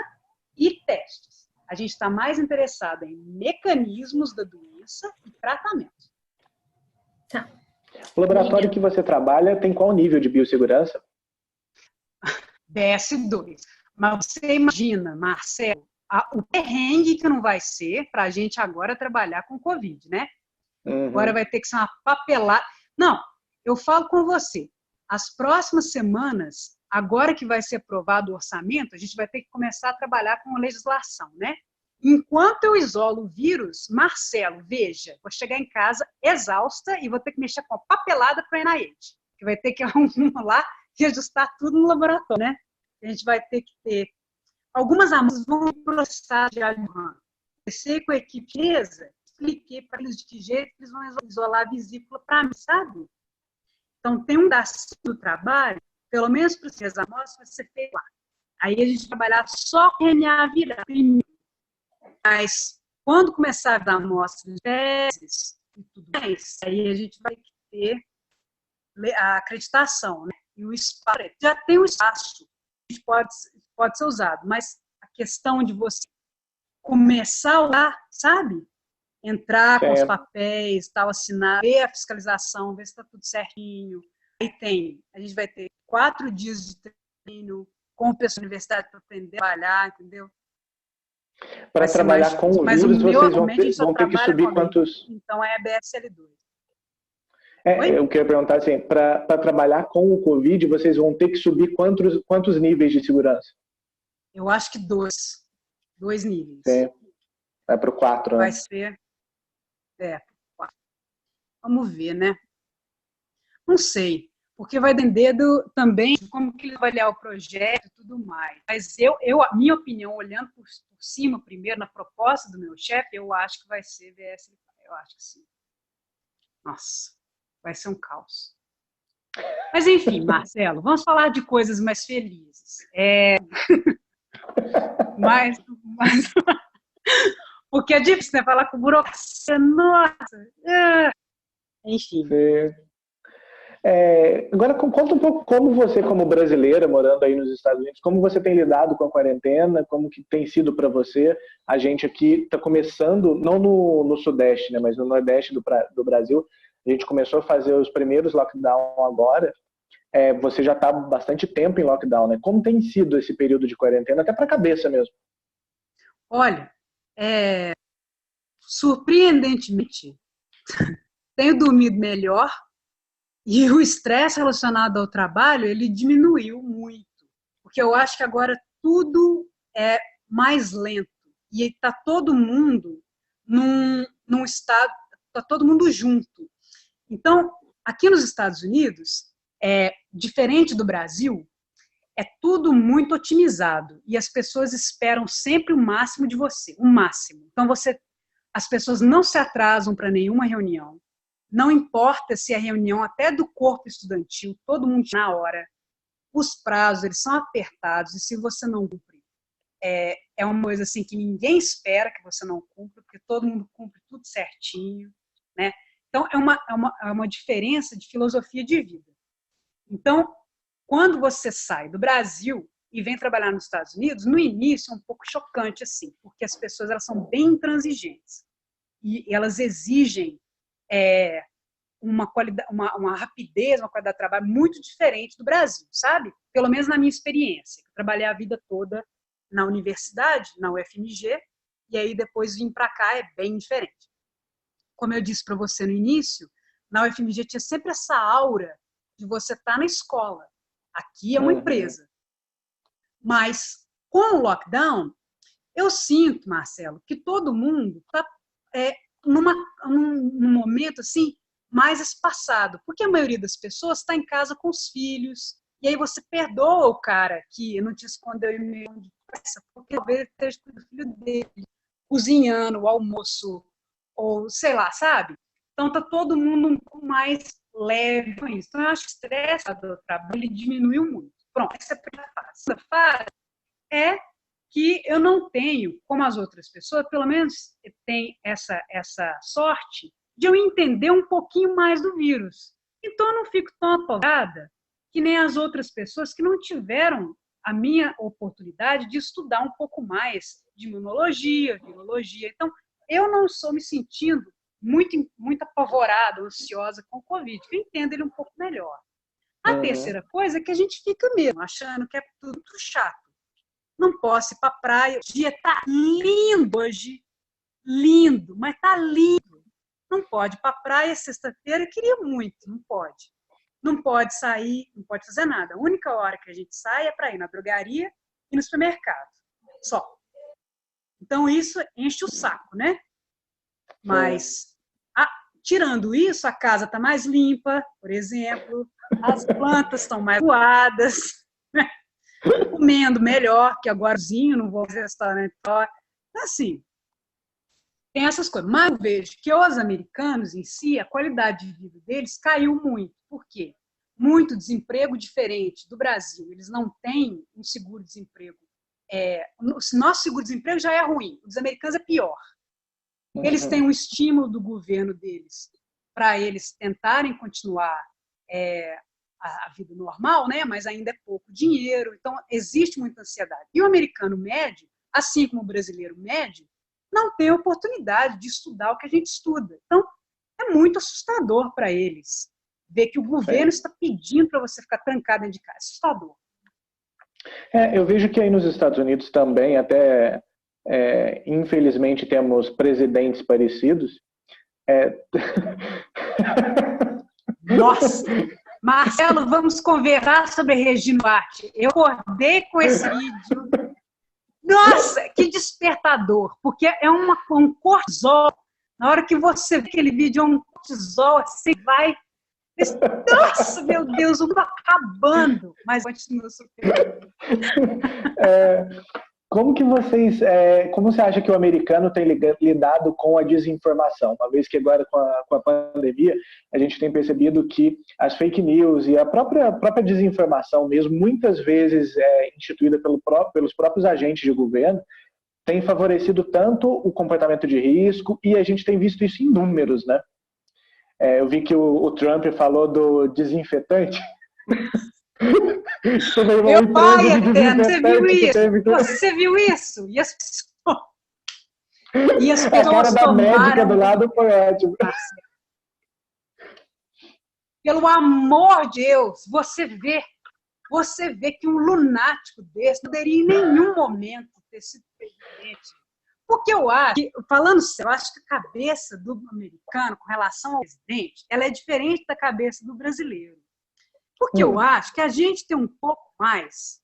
e testes. A gente está mais interessado em mecanismos da doença e tratamento. Tá. O laboratório que você trabalha tem qual nível de biossegurança? BS2. Mas você imagina, Marcelo, o perrengue que não vai ser para a gente agora trabalhar com Covid, né? Agora vai ter que ser uma papelada. Não, eu falo com você. As próximas semanas, agora que vai ser aprovado o orçamento, a gente vai ter que começar a trabalhar com a legislação, né? Enquanto eu isolo o vírus, Marcelo, veja, vou chegar em casa exausta e vou ter que mexer com a papelada para a NIH, que vai ter que arrumar lá e ajustar tudo no laboratório, né? A gente vai ter que ter... Algumas amostras vão processar de Wuhan. Comecei com a equipe chinesa, expliquei para eles de que jeito eles vão isolar a vesícula para mim, sabe? Então, tem um pedacinho do trabalho, pelo menos para as amostras, vai ser feito lá. Aí a gente vai trabalhar só com RNA viral primeiro. Mas, quando começar a dar amostras de testes e tudo mais, aí a gente vai ter a acreditação, né? E o espaço. Já tem um espaço que pode ser usado, mas a questão de você começar lá, sabe? Entrar com os papéis, tal, assinar, ver a fiscalização, ver se está tudo certinho. Aí a gente vai ter 4 dias de treino com o pessoal da universidade para aprender a trabalhar, entendeu? Para trabalhar com o vírus, vocês vão ter que subir quantos... Então, é a BSL2. Eu queria perguntar assim, para trabalhar com o Covid, vocês vão ter que subir quantos níveis de segurança? Eu acho que 2 níveis. Vai para o 4, né? Vai ser... 4. Vamos ver, né? Não sei, porque vai depender também de como que ele vai avaliar o projeto e tudo mais. Mas a minha opinião, olhando por cima primeiro, na proposta do meu chefe, eu acho que vai ser VS. Eu acho que sim. Nossa, vai ser um caos. Mas enfim, Marcelo, vamos falar de coisas mais felizes. Mas porque é difícil, né? Falar com burocracia, nossa. Enfim. Agora, conta um pouco como você, como brasileira, morando aí nos Estados Unidos, como você tem lidado com a quarentena, como que tem sido para você. A gente aqui está começando, não no Sudeste, né, mas no Nordeste do Brasil, a gente começou a fazer os primeiros lockdown agora. Você já está há bastante tempo em lockdown, né? Como tem sido esse período de quarentena, até para a cabeça mesmo? Olha, surpreendentemente, tenho dormido melhor e o estresse relacionado ao trabalho, ele diminuiu muito, porque eu acho que agora tudo é mais lento e está todo mundo num estado, está todo mundo junto. Então, aqui nos Estados Unidos, diferente do Brasil, é tudo muito otimizado e as pessoas esperam sempre o máximo de você, o máximo. Então, as pessoas não se atrasam para nenhuma reunião, não importa se é reunião até do corpo estudantil, todo mundo na hora, os prazos eles são apertados e se você não cumpre, é uma coisa assim que ninguém espera que você não cumpra, porque todo mundo cumpre tudo certinho, né? Então, é uma diferença de filosofia de vida. Então, quando você sai do Brasil e vem trabalhar nos Estados Unidos, no início é um pouco chocante, assim, porque as pessoas elas são bem intransigentes e elas exigem uma qualidade, uma rapidez, uma qualidade de trabalho muito diferente do Brasil, sabe? Pelo menos na minha experiência. Eu trabalhei a vida toda na universidade, na UFMG, e aí depois vim para cá, é bem diferente. Como eu disse para você no início, na UFMG tinha sempre essa aura de você estar na escola. Aqui é uma empresa. Mas com o lockdown, eu sinto, Marcelo, que todo mundo está num momento assim mais espaçado, porque a maioria das pessoas está em casa com os filhos, E aí você perdoa o cara que não te escondeu e-mail de pressa, porque talvez ele esteja com o filho dele, cozinhando o almoço, ou sei lá, sabe? Então tá todo mundo um pouco mais leve com isso. Então eu acho que o estresse do trabalho ele diminuiu muito. Pronto, essa é a primeira fase. A segunda fase é que eu não tenho, como as outras pessoas, pelo menos tem essa sorte de eu entender um pouquinho mais do vírus. Então eu não fico tão apagada que nem as outras pessoas que não tiveram a minha oportunidade de estudar um pouco mais de imunologia, virologia. Então, eu não estou me sentindo muito apavorada, ansiosa com o Covid. Eu entendo ele um pouco melhor. A terceira coisa é que a gente fica mesmo achando que é tudo chato. Não posso ir para a praia. O dia está lindo hoje. Lindo, mas está lindo. Não pode ir para a praia sexta-feira. Queria muito, não pode. Não pode sair, não pode fazer nada. A única hora que a gente sai é para ir na drogaria e no supermercado. Só. Então, isso enche o saco, né? Mas, tirando isso, a casa está mais limpa, por exemplo. As plantas estão mais voadas. Comendo melhor, que agora não vou fazer restaurante. Assim, tem essas coisas. Mas eu vejo que os americanos em si, a qualidade de vida deles caiu muito. Por quê? Muito desemprego diferente do Brasil. Eles não têm um seguro-desemprego. Nosso seguro-desemprego já é ruim. O dos americanos é pior. Eles têm um estímulo do governo deles para eles tentarem continuar a vida normal, né? Mas ainda é pouco dinheiro, então existe muita ansiedade. E o americano médio, assim como o brasileiro médio, não tem oportunidade de estudar o que a gente estuda. Então, é muito assustador para eles ver que o governo está pedindo para você ficar trancado dentro de casa. Assustador. Eu vejo que aí nos Estados Unidos também, até infelizmente, temos presidentes parecidos. Nossa! Marcelo, vamos conversar sobre Regina Duarte. Eu acordei com esse vídeo. Nossa, que despertador! Porque é um cortisol. Na hora que você vê aquele vídeo, é um cortisol, assim, vai... Nossa, meu Deus, o mundo acabando. Mas continua super. Como você acha que o americano tem lidado com a desinformação? Uma vez que agora com a pandemia, a gente tem percebido que as fake news e a própria desinformação mesmo, muitas vezes instituída pelos próprios agentes de governo, tem favorecido tanto o comportamento de risco, e a gente tem visto isso em números, né? Eu vi que o Trump falou do desinfetante. Meu pai eterno, você viu isso? Você viu isso? E as pessoas a cara da médica do lado foi ótimo. Pelo amor de Deus, você vê que um lunático desse não poderia em nenhum momento ter sido presidente. Porque eu acho, falando sério, eu acho que a cabeça do americano com relação ao presidente, ela é diferente da cabeça do brasileiro. Porque eu acho que a gente tem um pouco mais.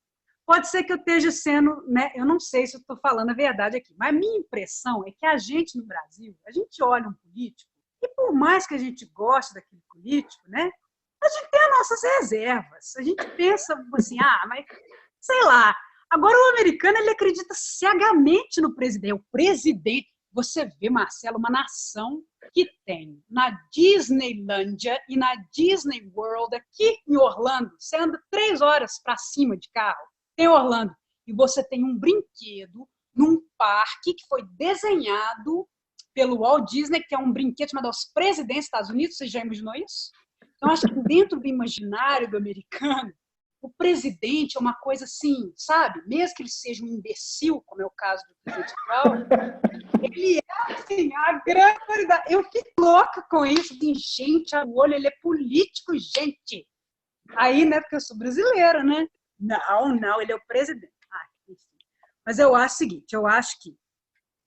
Pode ser que eu esteja sendo, né? Eu não sei se eu estou falando a verdade aqui, mas a minha impressão é que a gente no Brasil, a gente olha um político e por mais que a gente goste daquele político, né? A gente tem as nossas reservas. A gente pensa assim, mas sei lá. Agora o americano ele acredita cegamente no presidente. O presidente, você vê, Marcelo, uma nação que tem na Disneylândia e na Disney World, aqui em Orlando, você anda 3 horas para cima de carro, tem Orlando, e você tem um brinquedo num parque que foi desenhado pelo Walt Disney, que é um brinquedo chamado Os Presidentes dos Estados Unidos. Você já imaginou isso? Então, acho que dentro do imaginário do americano, o presidente é uma coisa assim, sabe? Mesmo que ele seja um imbecil, como é o caso do presidente Trump, ele é assim, a grande prioridade. Eu fico louca com isso. Tem gente a olho, ele é político, gente. Aí, né, porque eu sou brasileira, né? Não, ele é o presidente. Enfim. Mas eu acho o seguinte, eu acho que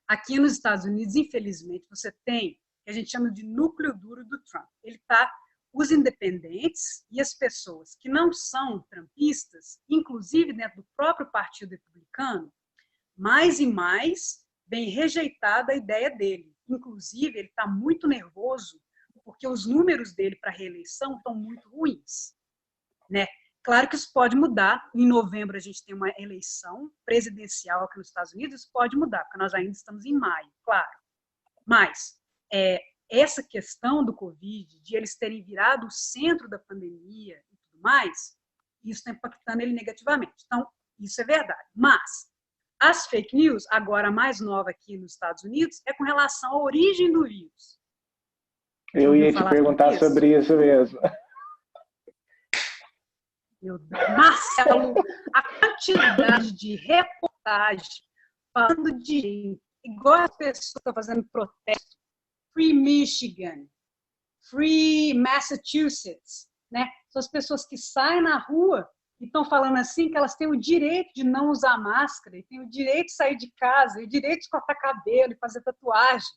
aqui nos Estados Unidos, infelizmente, você tem o que a gente chama de núcleo duro do Trump. Ele está os independentes e as pessoas que não são trumpistas, inclusive dentro do próprio Partido Republicano, mais e mais vem rejeitada a ideia dele. Inclusive, ele está muito nervoso porque os números dele para a reeleição estão muito ruins, né? Claro que isso pode mudar. Em novembro a gente tem uma eleição presidencial aqui nos Estados Unidos, isso pode mudar, porque nós ainda estamos em maio, claro. Mas essa questão do Covid, de eles terem virado o centro da pandemia e tudo mais, isso está impactando ele negativamente. Então, isso é verdade. Mas as fake news, agora a mais nova aqui nos Estados Unidos, é com relação à origem do vírus. Eu ia te perguntar sobre isso mesmo. Marcelo, a quantidade de reportagem falando de gente, igual as pessoas que estão fazendo protesto, Free Michigan, Free Massachusetts, né? São as pessoas que saem na rua e estão falando assim que elas têm o direito de não usar máscara, e têm o direito de sair de casa, e o direito de cortar cabelo e fazer tatuagem,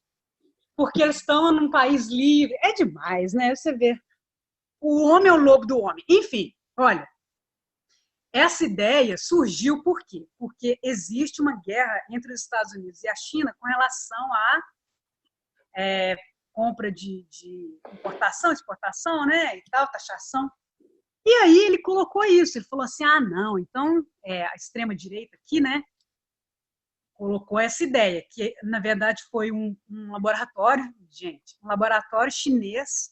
porque eles estão num país livre. É demais, né? Você vê. O homem é o lobo do homem. Enfim, olha, essa ideia surgiu por quê? Porque existe uma guerra entre os Estados Unidos e a China com relação à compra de importação, exportação, né, e tal, taxação. E aí ele colocou isso, ele falou assim, não, então a extrema-direita aqui, né, colocou essa ideia, que na verdade foi um laboratório, gente, um laboratório chinês,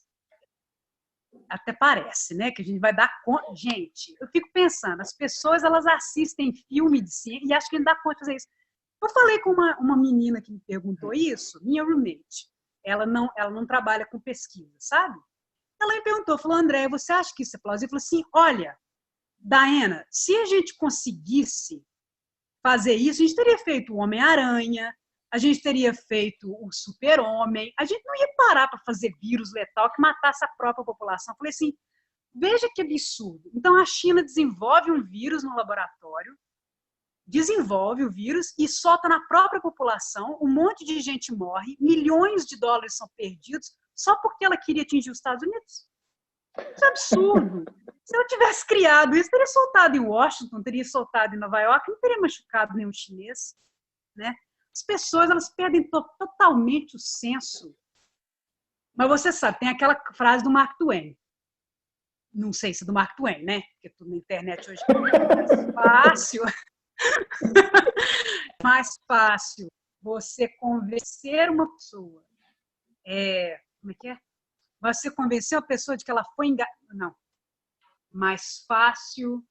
até parece, né, que a gente vai dar conta. Gente, eu fico pensando, as pessoas, elas assistem filme de ciência e acham que a gente dá conta de fazer isso. Eu falei com uma menina que me perguntou isso, minha roommate, ela não trabalha com pesquisa, sabe? Ela me perguntou, falou, André, você acha que isso é plausível? Eu falei assim, olha, Diana, se a gente conseguisse fazer isso, a gente teria feito o Homem-Aranha, a gente teria feito o Super-Homem, a gente não ia parar para fazer vírus letal que matasse a própria população. Eu falei assim, veja que absurdo. Então, a China desenvolve um vírus no laboratório, desenvolve o vírus e solta na própria população, um monte de gente morre, milhões de dólares são perdidos, só porque ela queria atingir os Estados Unidos. Isso é absurdo. Se eu tivesse criado isso, teria soltado em Washington, teria soltado em Nova York, não teria machucado nenhum chinês, né? As pessoas, elas perdem totalmente o senso. Mas você sabe, tem aquela frase do Mark Twain. Não sei se é do Mark Twain, né? Porque tudo na internet hoje é mais fácil. Mais fácil você convencer uma pessoa. Como é que é? Você convencer uma pessoa de que ela foi enganada. Não. Mais fácil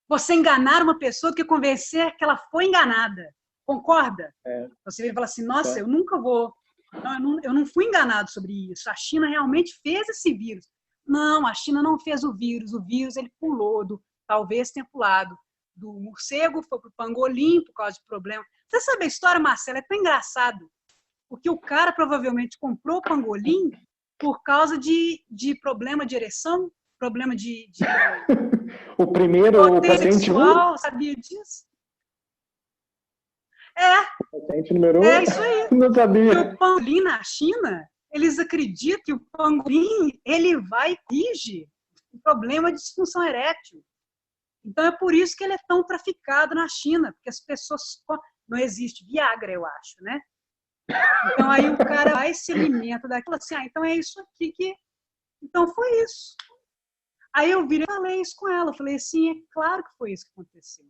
você enganar uma pessoa do que convencer que ela foi enganada. Concorda? Você vem e fala assim, nossa, eu nunca vou... Não, eu não fui enganado sobre isso. A China realmente fez esse vírus. Não, a China não fez o vírus. O vírus, ele pulou, talvez tenha pulado do morcego, foi para o pangolim por causa de problema. Você sabe a história, Marcela? É tão engraçado. Porque o cara provavelmente comprou o pangolim por causa de problema de ereção, problema de o primeiro paciente sexual, sabia disso? Paciente número 1? É isso aí. Não sabia. E o pangolim na China, eles acreditam que o pangolim, ele vai e corrige o problema de disfunção erétil. Então é por isso que ele é tão traficado na China, porque as pessoas... Não existe Viagra, eu acho, né? Então aí o cara vai e se alimenta daquilo assim, então é isso aqui que... Então foi isso. Aí eu virei e falei isso com ela, falei assim, é claro que foi isso que aconteceu.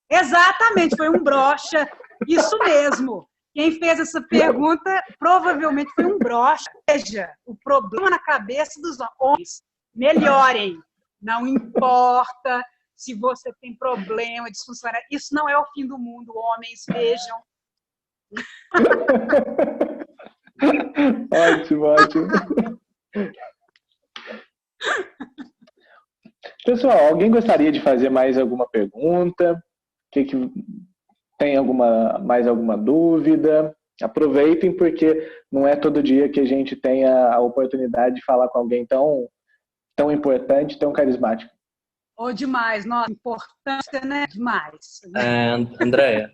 Exatamente, foi um broxa, isso mesmo. Quem fez essa pergunta provavelmente foi um broxa. Veja, o problema na cabeça dos homens, melhorem. Não importa se você tem problema, disfunção, isso não é o fim do mundo, homens, vejam. Ótimo, ótimo. Pessoal, alguém gostaria de fazer mais alguma pergunta? Tem mais alguma dúvida? Aproveitem, porque não é todo dia que a gente tem a oportunidade de falar com alguém tão importante, tão carismático. Demais, nossa, importância, né? Demais. Andréia,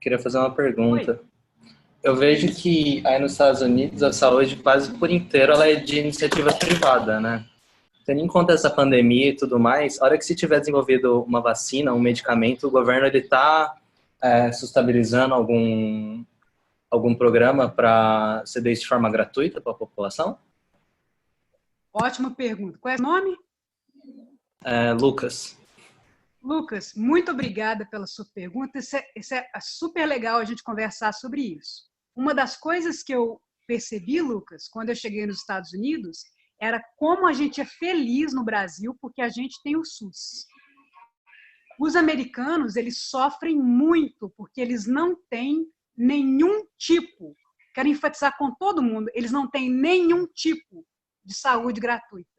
queria fazer uma pergunta. Oi. Eu vejo que aí nos Estados Unidos a saúde quase por inteiro ela é de iniciativa privada, né? Tendo em conta essa pandemia e tudo mais, a hora que se tiver desenvolvido uma vacina, um medicamento, o governo está sustentabilizando algum programa para ceder isso de forma gratuita para a população? Ótima pergunta. Qual é o nome? Lucas. Lucas, muito obrigada pela sua pergunta. Isso é super legal a gente conversar sobre isso. Uma das coisas que eu percebi, Lucas, quando eu cheguei nos Estados Unidos, era como a gente é feliz no Brasil porque a gente tem o SUS. Os americanos, eles sofrem muito porque eles não têm nenhum tipo, quero enfatizar com todo mundo, eles não têm nenhum tipo de saúde gratuita.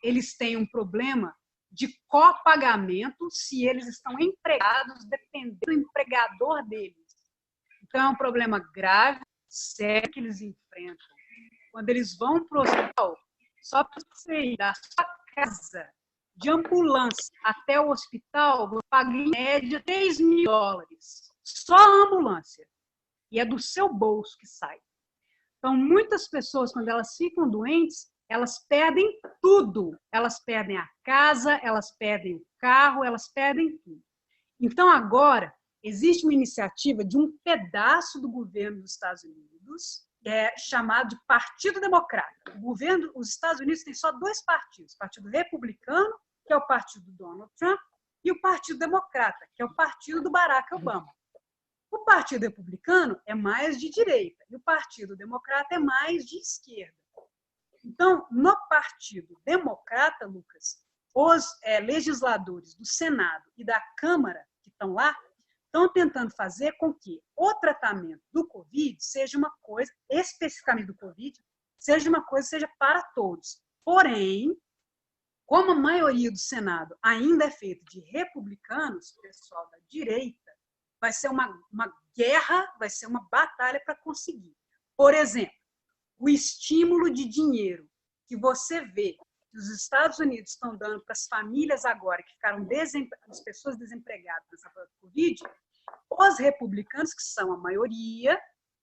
Eles têm um problema de copagamento se eles estão empregados, dependendo do empregador deles. Então, é um problema grave, sério, que eles enfrentam. Quando eles vão para o hospital, só para você ir da sua casa, de ambulância até o hospital, você paga em média $3.000. Só a ambulância. E é do seu bolso que sai. Então, muitas pessoas, quando elas ficam doentes, elas perdem tudo. Elas perdem a casa, elas perdem o carro, elas perdem tudo. Então, agora, existe uma iniciativa de um pedaço do governo dos Estados Unidos, chamado de Partido Democrata. Os Estados Unidos têm só dois partidos, o Partido Republicano, que é o partido do Donald Trump, e o Partido Democrata, que é o partido do Barack Obama. O Partido Republicano é mais de direita e o Partido Democrata é mais de esquerda. Então, no Partido Democrata, Lucas, os legisladores do Senado e da Câmara que estão lá estão tentando fazer com que o tratamento do Covid seja uma coisa, especificamente do Covid, seja para todos. Porém, como a maioria do Senado ainda é feita de republicanos, pessoal da direita, vai ser uma guerra, vai ser uma batalha para conseguir. Por exemplo, o estímulo de dinheiro que você vê que os Estados Unidos estão dando para as famílias agora, que ficaram as pessoas desempregadas nessa Covid, os republicanos, que são a maioria,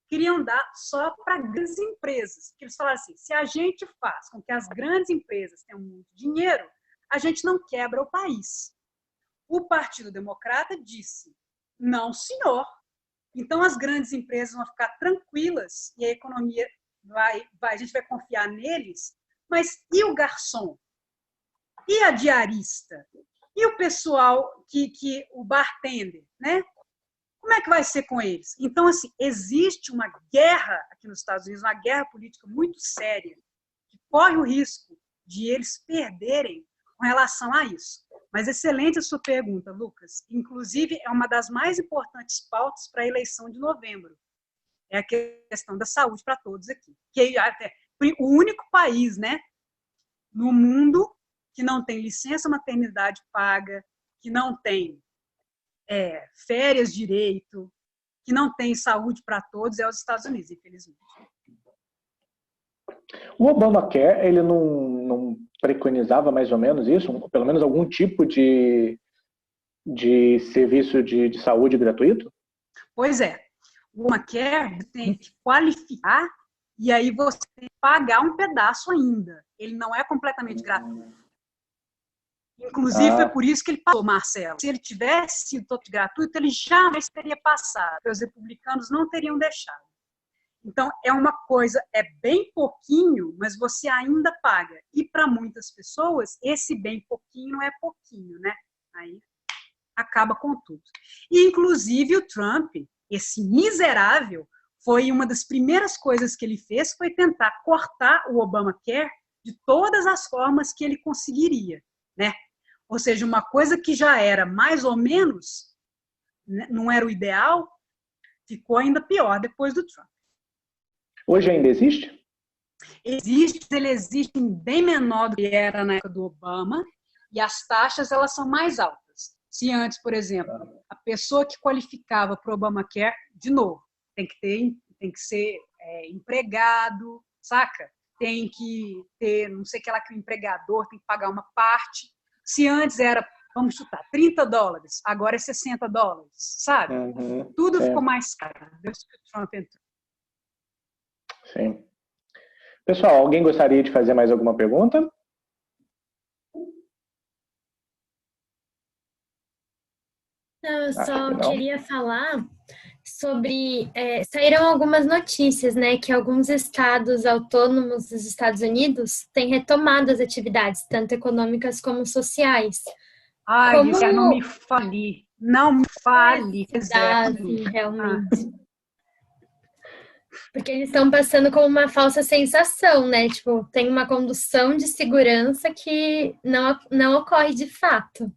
queriam dar só para grandes empresas. Porque eles falaram assim, se a gente faz com que as grandes empresas tenham muito dinheiro, a gente não quebra o país. O Partido Democrata disse, não, senhor. Então, as grandes empresas vão ficar tranquilas e a economia a gente vai confiar neles, mas e o garçom? E a diarista? E o pessoal o bartender, né? Como é que vai ser com eles? Então, assim, existe uma guerra aqui nos Estados Unidos, uma guerra política muito séria, que corre o risco de eles perderem com relação a isso. Mas excelente a sua pergunta, Lucas. Inclusive, é uma das mais importantes pautas para a eleição de novembro. É a questão da saúde para todos aqui. Que é o único país, né, no mundo que não tem licença maternidade paga, que não tem férias direito, que não tem saúde para todos, é os Estados Unidos, infelizmente. O Obamacare, ele não preconizava mais ou menos isso? Pelo menos algum tipo de serviço de saúde gratuito? Pois é. O Obamacare tem que qualificar e aí você tem que pagar um pedaço ainda. Ele não é completamente gratuito. Inclusive, foi por isso que ele passou, Marcelo. Se ele tivesse sido todo gratuito, ele jamais teria passado. Os republicanos não teriam deixado. Então, é uma coisa, é bem pouquinho, mas você ainda paga. E para muitas pessoas, esse bem pouquinho não é pouquinho, né? Aí acaba com tudo. E, inclusive, o Trump, esse miserável, foi uma das primeiras coisas que ele fez, foi tentar cortar o Obamacare de todas as formas que ele conseguiria, né? Ou seja, uma coisa que já era mais ou menos, não era o ideal, ficou ainda pior depois do Trump. Hoje ainda existe? Existe, ele existe bem menor do que era na época do Obama, e as taxas elas são mais altas. Se antes, por exemplo, a pessoa que qualificava para o Obamacare, de novo, tem que ser empregado, saca? Tem que ter, não sei o que lá, que o empregador tem que pagar uma parte. Se antes era, vamos chutar, $30, agora é $60, sabe? Tudo ficou mais caro desde que o Trump entrou. Sim. Pessoal, alguém gostaria de fazer mais alguma pergunta? Não, eu só queria falar saíram algumas notícias, né, que alguns estados autônomos dos Estados Unidos têm retomado as atividades, tanto econômicas como sociais. Ai, isso não me fale. Não me fale. Realmente. Porque eles estão passando como uma falsa sensação, né? Tipo, tem uma condução de segurança que não ocorre de fato.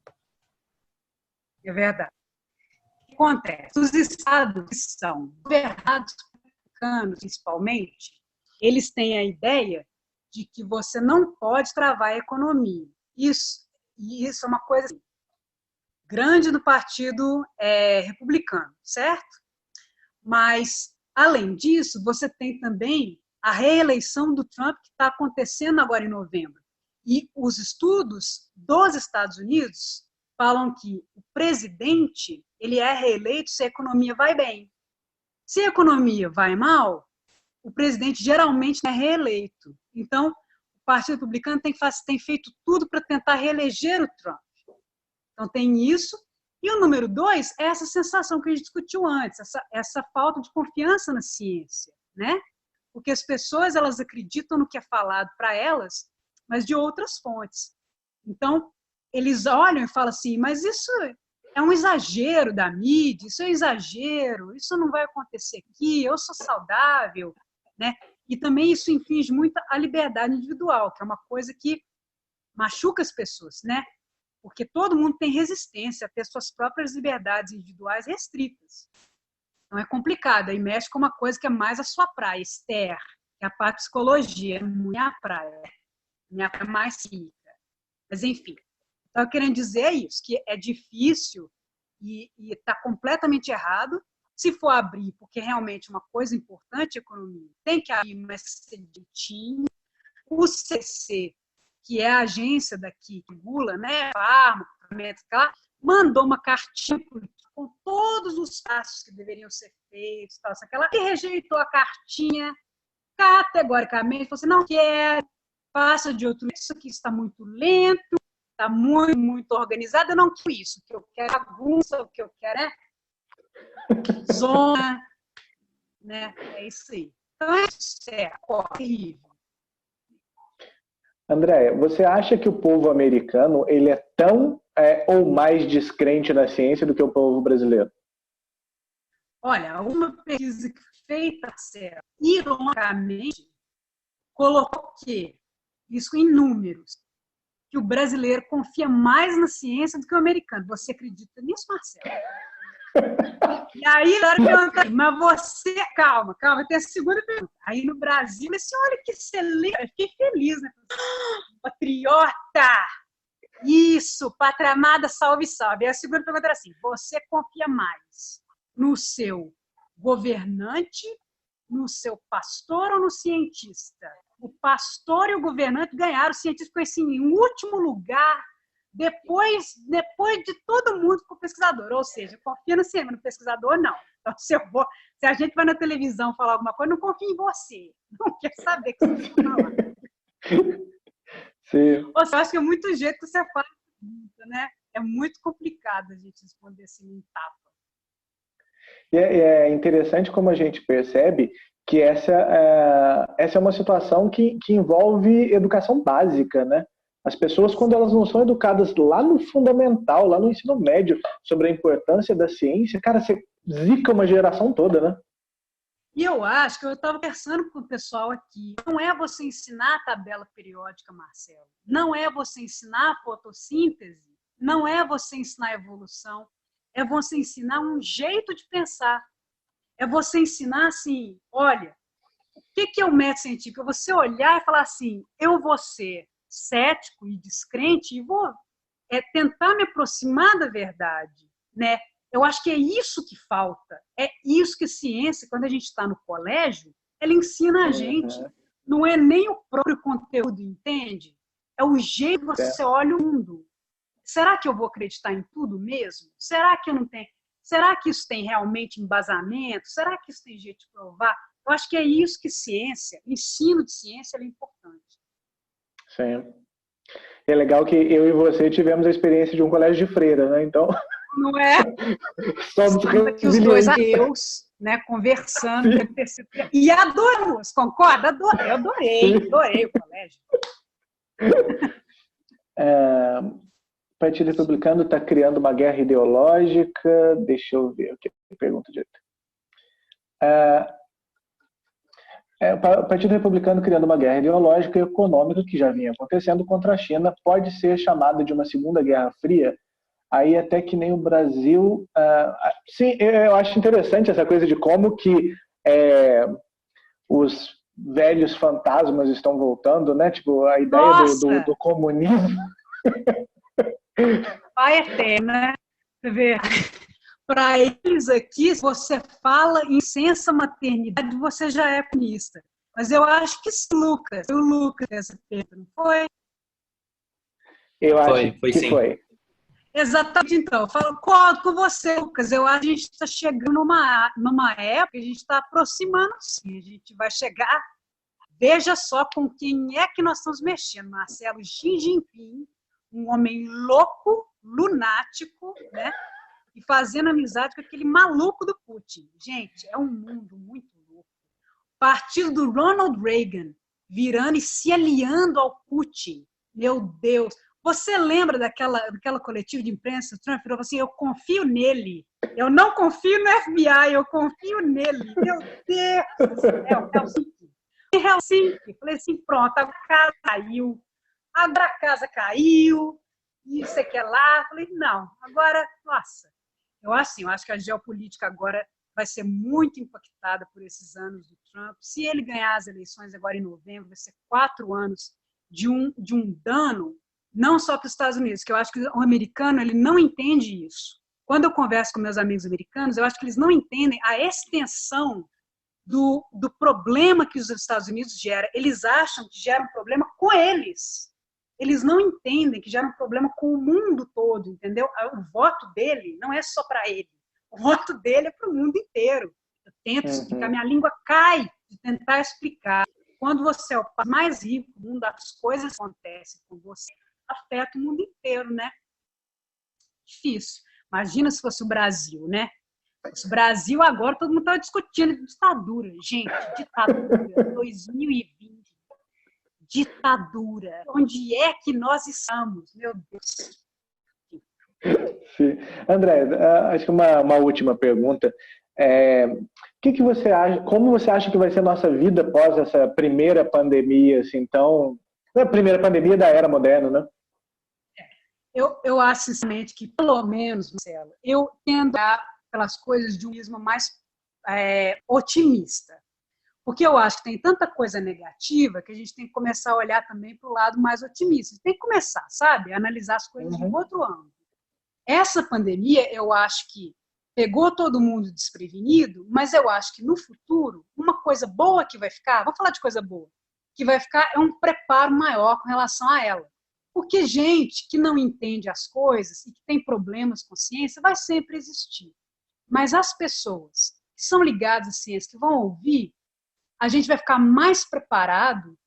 É verdade. O que acontece? Os estados que são governados por republicanos, principalmente, eles têm a ideia de que você não pode travar a economia. Isso é uma coisa grande do partido republicano, certo? Mas, além disso, você tem também a reeleição do Trump, que está acontecendo agora em novembro. E os estudos dos Estados Unidos falam que o presidente ele é reeleito se a economia vai bem. Se a economia vai mal, o presidente geralmente não é reeleito. Então, o Partido Republicano tem feito tudo para tentar reeleger o Trump. Então, tem isso. E o número 2 é essa sensação que a gente discutiu antes, essa falta de confiança na ciência, né? Porque as pessoas elas acreditam no que é falado para elas, mas de outras fontes. Então, eles olham e falam assim, mas isso é um exagero da mídia, isso é um exagero, isso não vai acontecer aqui, eu sou saudável, né? E também isso infringe muito a liberdade individual, que é uma coisa que machuca as pessoas, né? Porque todo mundo tem resistência a ter suas próprias liberdades individuais restritas. Então é complicado, aí mexe com uma coisa que é mais a sua praia, Esther, que é a parte de psicologia, minha praia é mais rica. Mas enfim, estava querendo dizer isso, que é difícil e está completamente errado. Se for abrir, porque realmente é uma coisa importante a economia, tem que abrir mais cedinho. O CC, que é a agência daqui que regula, né, fármaco, mandou uma cartinha com todos os passos que deveriam ser feitos, tal, aquela que rejeitou a cartinha categoricamente, falou assim, não quero, passa de outro, isso aqui está muito lento, está muito, muito organizado, eu não quero isso, o que eu quero é bagunça, o que eu quero é zona, né, é isso aí. Então, isso é horrível. Andréia, você acha que o povo americano ele é tão ou mais descrente na ciência do que o povo brasileiro? Olha, uma pesquisa feita, ironicamente, colocou que, isso em números, que o brasileiro confia mais na ciência do que o americano. Você acredita nisso, Marcelo? E aí, mas você... Calma, tem a segunda pergunta. Aí no Brasil, assim, olha que excelente, eu fiquei feliz, né? Patriota! Isso, pátria amada, salve, salve. E a segunda pergunta era assim, você confia mais no seu governante, no seu pastor ou no cientista? O pastor e o governante ganharam, o cientista ficou assim, em último lugar, depois de todo mundo com o pesquisador. Ou seja, confia no cientista, no pesquisador, não. Então, se a gente vai na televisão falar alguma coisa, não confia em você. Não quer saber o que você vai falar. Sim. Ou seja, eu acho que é muito jeito que você fala, né? É muito complicado a gente responder assim em tapa. E é interessante como a gente percebe que essa é uma situação que envolve educação básica, né? As pessoas, quando elas não são educadas lá no fundamental, lá no ensino médio, sobre a importância da ciência, cara, você zica uma geração toda, né? E eu acho que eu estava conversando com o pessoal aqui, não é você ensinar a tabela periódica, Marcelo, não é você ensinar a fotossíntese, não é você ensinar a evolução, é você ensinar um jeito de pensar. É você ensinar assim, olha, o que é o método científico? É você olhar e falar assim, eu vou ser cético e descrente e vou tentar me aproximar da verdade, né? Eu acho que é isso que falta, é isso que a ciência, quando a gente está no colégio, ela ensina a gente, não é nem o próprio conteúdo, entende? É o jeito que você olha o mundo. Será que eu vou acreditar em tudo mesmo? Será que eu não tenho? Será que isso tem realmente embasamento? Será que isso tem jeito de provar? Eu acho que é isso que ciência, ensino de ciência é importante. Sim. É legal que eu e você tivemos a experiência de um colégio de freira, né? Então, Não é? Somos Estamos aqui os dois ateus, né, conversando. E adoramos, concorda? Eu adorei o colégio. O Partido Republicano está criando uma guerra ideológica. Deixa eu ver o que pergunta direito. O Partido Republicano criando uma guerra ideológica e econômica que já vinha acontecendo contra a China pode ser chamada de uma segunda guerra fria. Aí até que nem o Brasil... sim, eu acho interessante essa coisa de como que os velhos fantasmas estão voltando, né? Tipo, a ideia do comunismo. Pai eterno, né? Você vê, para eles aqui, se você fala em licença maternidade, você já é comunista. Mas eu acho que o Lucas essa pergunta, não foi? Eu acho que sim. Foi. Exatamente, então. Eu falo com você, Lucas. Eu acho que a gente está chegando numa época, a gente está aproximando, sim. A gente vai chegar. Veja só com quem é que nós estamos mexendo. Marcelo Xi Jinping, um homem louco, lunático, né? E fazendo amizade com aquele maluco do Putin. Gente, é um mundo muito louco. O partido do Ronald Reagan virando e se aliando ao Putin. Meu Deus! Você lembra daquela coletiva de imprensa? O Trump falou assim, eu confio nele. Eu não confio no FBI, eu confio nele. Meu Deus do céu, Helsinki. Em Helsinki, falei assim, pronto, a casa caiu. Agora a casa caiu. E você quer lá? Falei, não. Agora, nossa. Eu acho que a geopolítica agora vai ser muito impactada por esses anos do Trump. Se ele ganhar as eleições agora em novembro, vai ser 4 anos de um dano, não só para os Estados Unidos, que eu acho que o americano ele não entende isso. Quando eu converso com meus amigos americanos, eu acho que eles não entendem a extensão do problema que os Estados Unidos gera. Eles acham que gera um problema com eles. Eles não entendem que gera um problema com o mundo todo, entendeu? O voto dele não é só para ele. O voto dele é para o mundo inteiro. Eu tento explicar, minha língua cai de tentar explicar. Quando você é o país mais rico do mundo, as coisas acontecem com você, afeta o mundo inteiro, né? Difícil. Imagina se fosse o Brasil, né? O Brasil agora, todo mundo está discutindo ditadura. Gente, ditadura, 2020. Ditadura. Onde é que nós estamos? Meu Deus. Sim. André, acho que uma última pergunta. Que você acha, como você acha que vai ser a nossa vida após essa primeira pandemia, assim, então, a primeira pandemia da era moderna, né? Eu acho, sinceramente, que, pelo menos, Marcelo, eu tendo a olhar pelas coisas de um prisma mais otimista. Porque eu acho que tem tanta coisa negativa que a gente tem que começar a olhar também para o lado mais otimista. Tem que começar, sabe? A analisar as coisas de outro ângulo. Essa pandemia, eu acho que pegou todo mundo desprevenido, mas eu acho que no futuro, uma coisa boa que vai ficar, vou falar de coisa boa, que vai ficar é um preparo maior com relação a ela. Porque gente que não entende as coisas e que tem problemas com ciência vai sempre existir. Mas as pessoas que são ligadas à ciência, que vão ouvir, a gente vai ficar mais preparado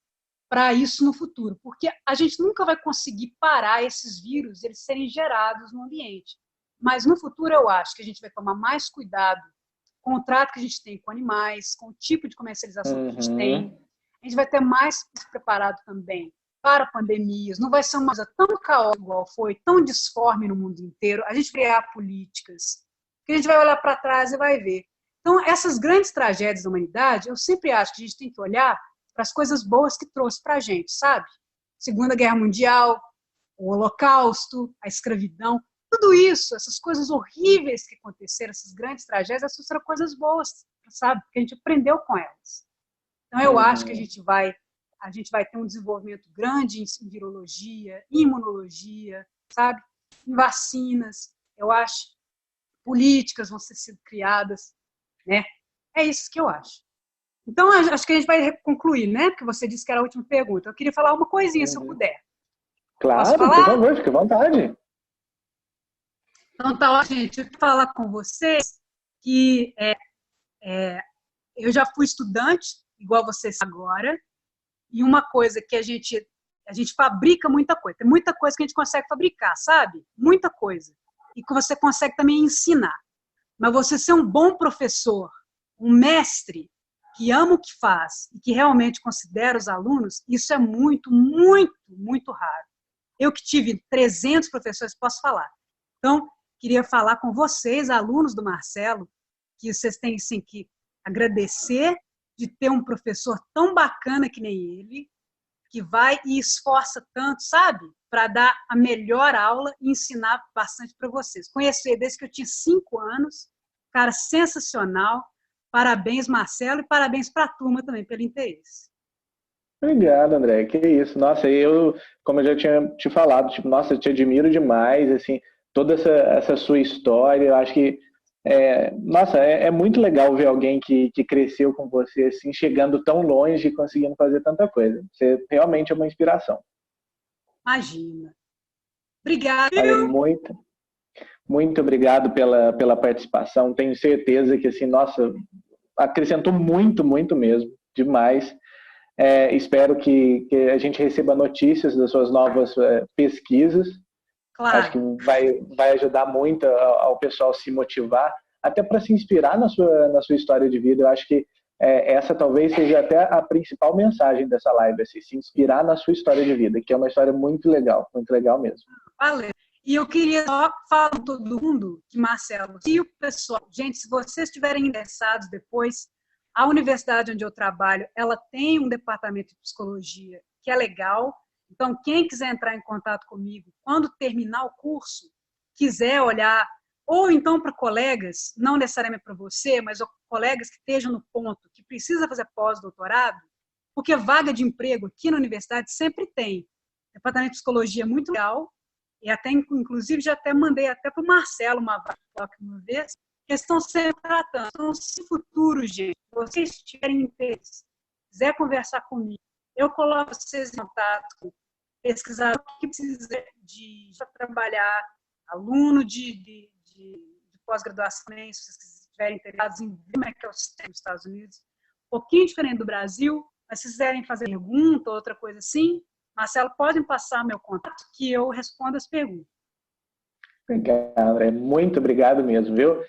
para isso no futuro, porque a gente nunca vai conseguir parar esses vírus, eles serem gerados no ambiente. Mas no futuro eu acho que a gente vai tomar mais cuidado com o trato que a gente tem com animais, com o tipo de comercialização que a gente tem. A gente vai ter mais preparado também para pandemias, não vai ser uma coisa tão caótica igual foi, tão disforme no mundo inteiro. A gente vai criar políticas, que a gente vai olhar para trás e vai ver. Então, essas grandes tragédias da humanidade, eu sempre acho que a gente tem que olhar para as coisas boas que trouxe para a gente, sabe? Segunda Guerra Mundial, o Holocausto, a escravidão, tudo isso, essas coisas horríveis que aconteceram, essas grandes tragédias, essas foram coisas boas, sabe? Porque a gente aprendeu com elas. Então, eu acho que a gente vai ter um desenvolvimento grande em virologia, imunologia, sabe? Em vacinas, eu acho. Políticas vão ser criadas, né? É isso que eu acho. Então, acho que a gente vai concluir, né? Porque você disse que era a última pergunta. Eu queria falar uma coisinha, se eu puder. Claro, por favor, fique à vontade. Então, tá, ó, gente, eu quero falar com vocês que eu já fui estudante, igual vocês agora, e uma coisa que a gente fabrica muita coisa. Tem muita coisa que a gente consegue fabricar, sabe? Muita coisa. e que você consegue também ensinar. Mas você ser um bom professor, um mestre que ama o que faz e que realmente considera os alunos, isso é muito, muito, muito raro. Eu que tive 300 professores, posso falar. Então, queria falar com vocês, alunos do Marcelo, que vocês têm sim, que agradecer de ter um professor tão bacana que nem ele, que vai e esforça tanto, sabe? Para dar a melhor aula e ensinar bastante para vocês. Conheço ele desde que eu tinha 5 anos, cara sensacional. Parabéns, Marcelo, e parabéns para a turma também pelo interesse. Obrigado, André. Que isso. Nossa, como eu já tinha te falado, tipo, nossa, eu te admiro demais, assim, toda essa sua história. Eu acho que, nossa, é muito legal ver alguém que cresceu com você, assim, chegando tão longe e conseguindo fazer tanta coisa. Você realmente é uma inspiração. Imagina. Obrigada. Muito obrigado pela participação. Tenho certeza que, assim, nossa, acrescentou muito, muito mesmo, demais. Espero que a gente receba notícias das suas novas pesquisas. Claro. Acho que vai ajudar muito ao pessoal se motivar, até para se inspirar na sua história de vida. Eu acho que essa talvez seja até a principal mensagem dessa live, assim, se inspirar na sua história de vida, que é uma história muito legal mesmo. Valeu. E eu queria só falar para todo mundo que, Marcelo, se o pessoal, gente, se vocês estiverem interessados depois, a universidade onde eu trabalho, ela tem um departamento de psicologia que é legal. Então, quem quiser entrar em contato comigo, quando terminar o curso, quiser olhar, ou então para colegas, não necessariamente para você, mas colegas que estejam no ponto, que precisa fazer pós-doutorado, porque vaga de emprego aqui na universidade sempre tem. O departamento de psicologia é muito legal, e até, inclusive, já até mandei até para o Marcelo uma vez, que estão sempre tratando. Então, se futuro, gente, se vocês tiverem interesse, quiser conversar comigo, eu coloco vocês em contato, pesquisar o que precisa de trabalhar, aluno de pós-graduação, se vocês estiverem interessados em ver como é que é o sistema dos Estados Unidos, um pouquinho diferente do Brasil, mas se quiserem fazer pergunta, outra coisa assim, Marcelo, podem passar meu contato que eu respondo as perguntas. Obrigado, André. Muito obrigado mesmo, viu?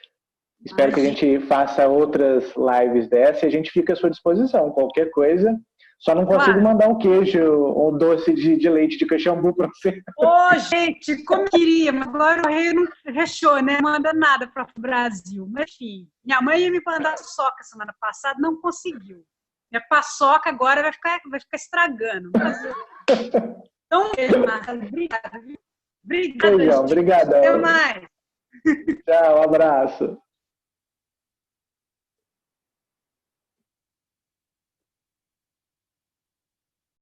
Espero que a gente faça outras lives dessa e a gente fica à sua disposição. Qualquer coisa, só não consigo mandar um queijo ou doce de leite de Caxambu para você. Ô, gente, como eu queria, mas agora o rei não rechou, né? Não manda nada para o Brasil. Mas, enfim, minha mãe ia me mandar paçoca semana passada, não conseguiu. Minha paçoca agora vai ficar estragando. Então, Marcelo, obrigada. Obrigada. Obrigado. Até mais. Tchau, um abraço.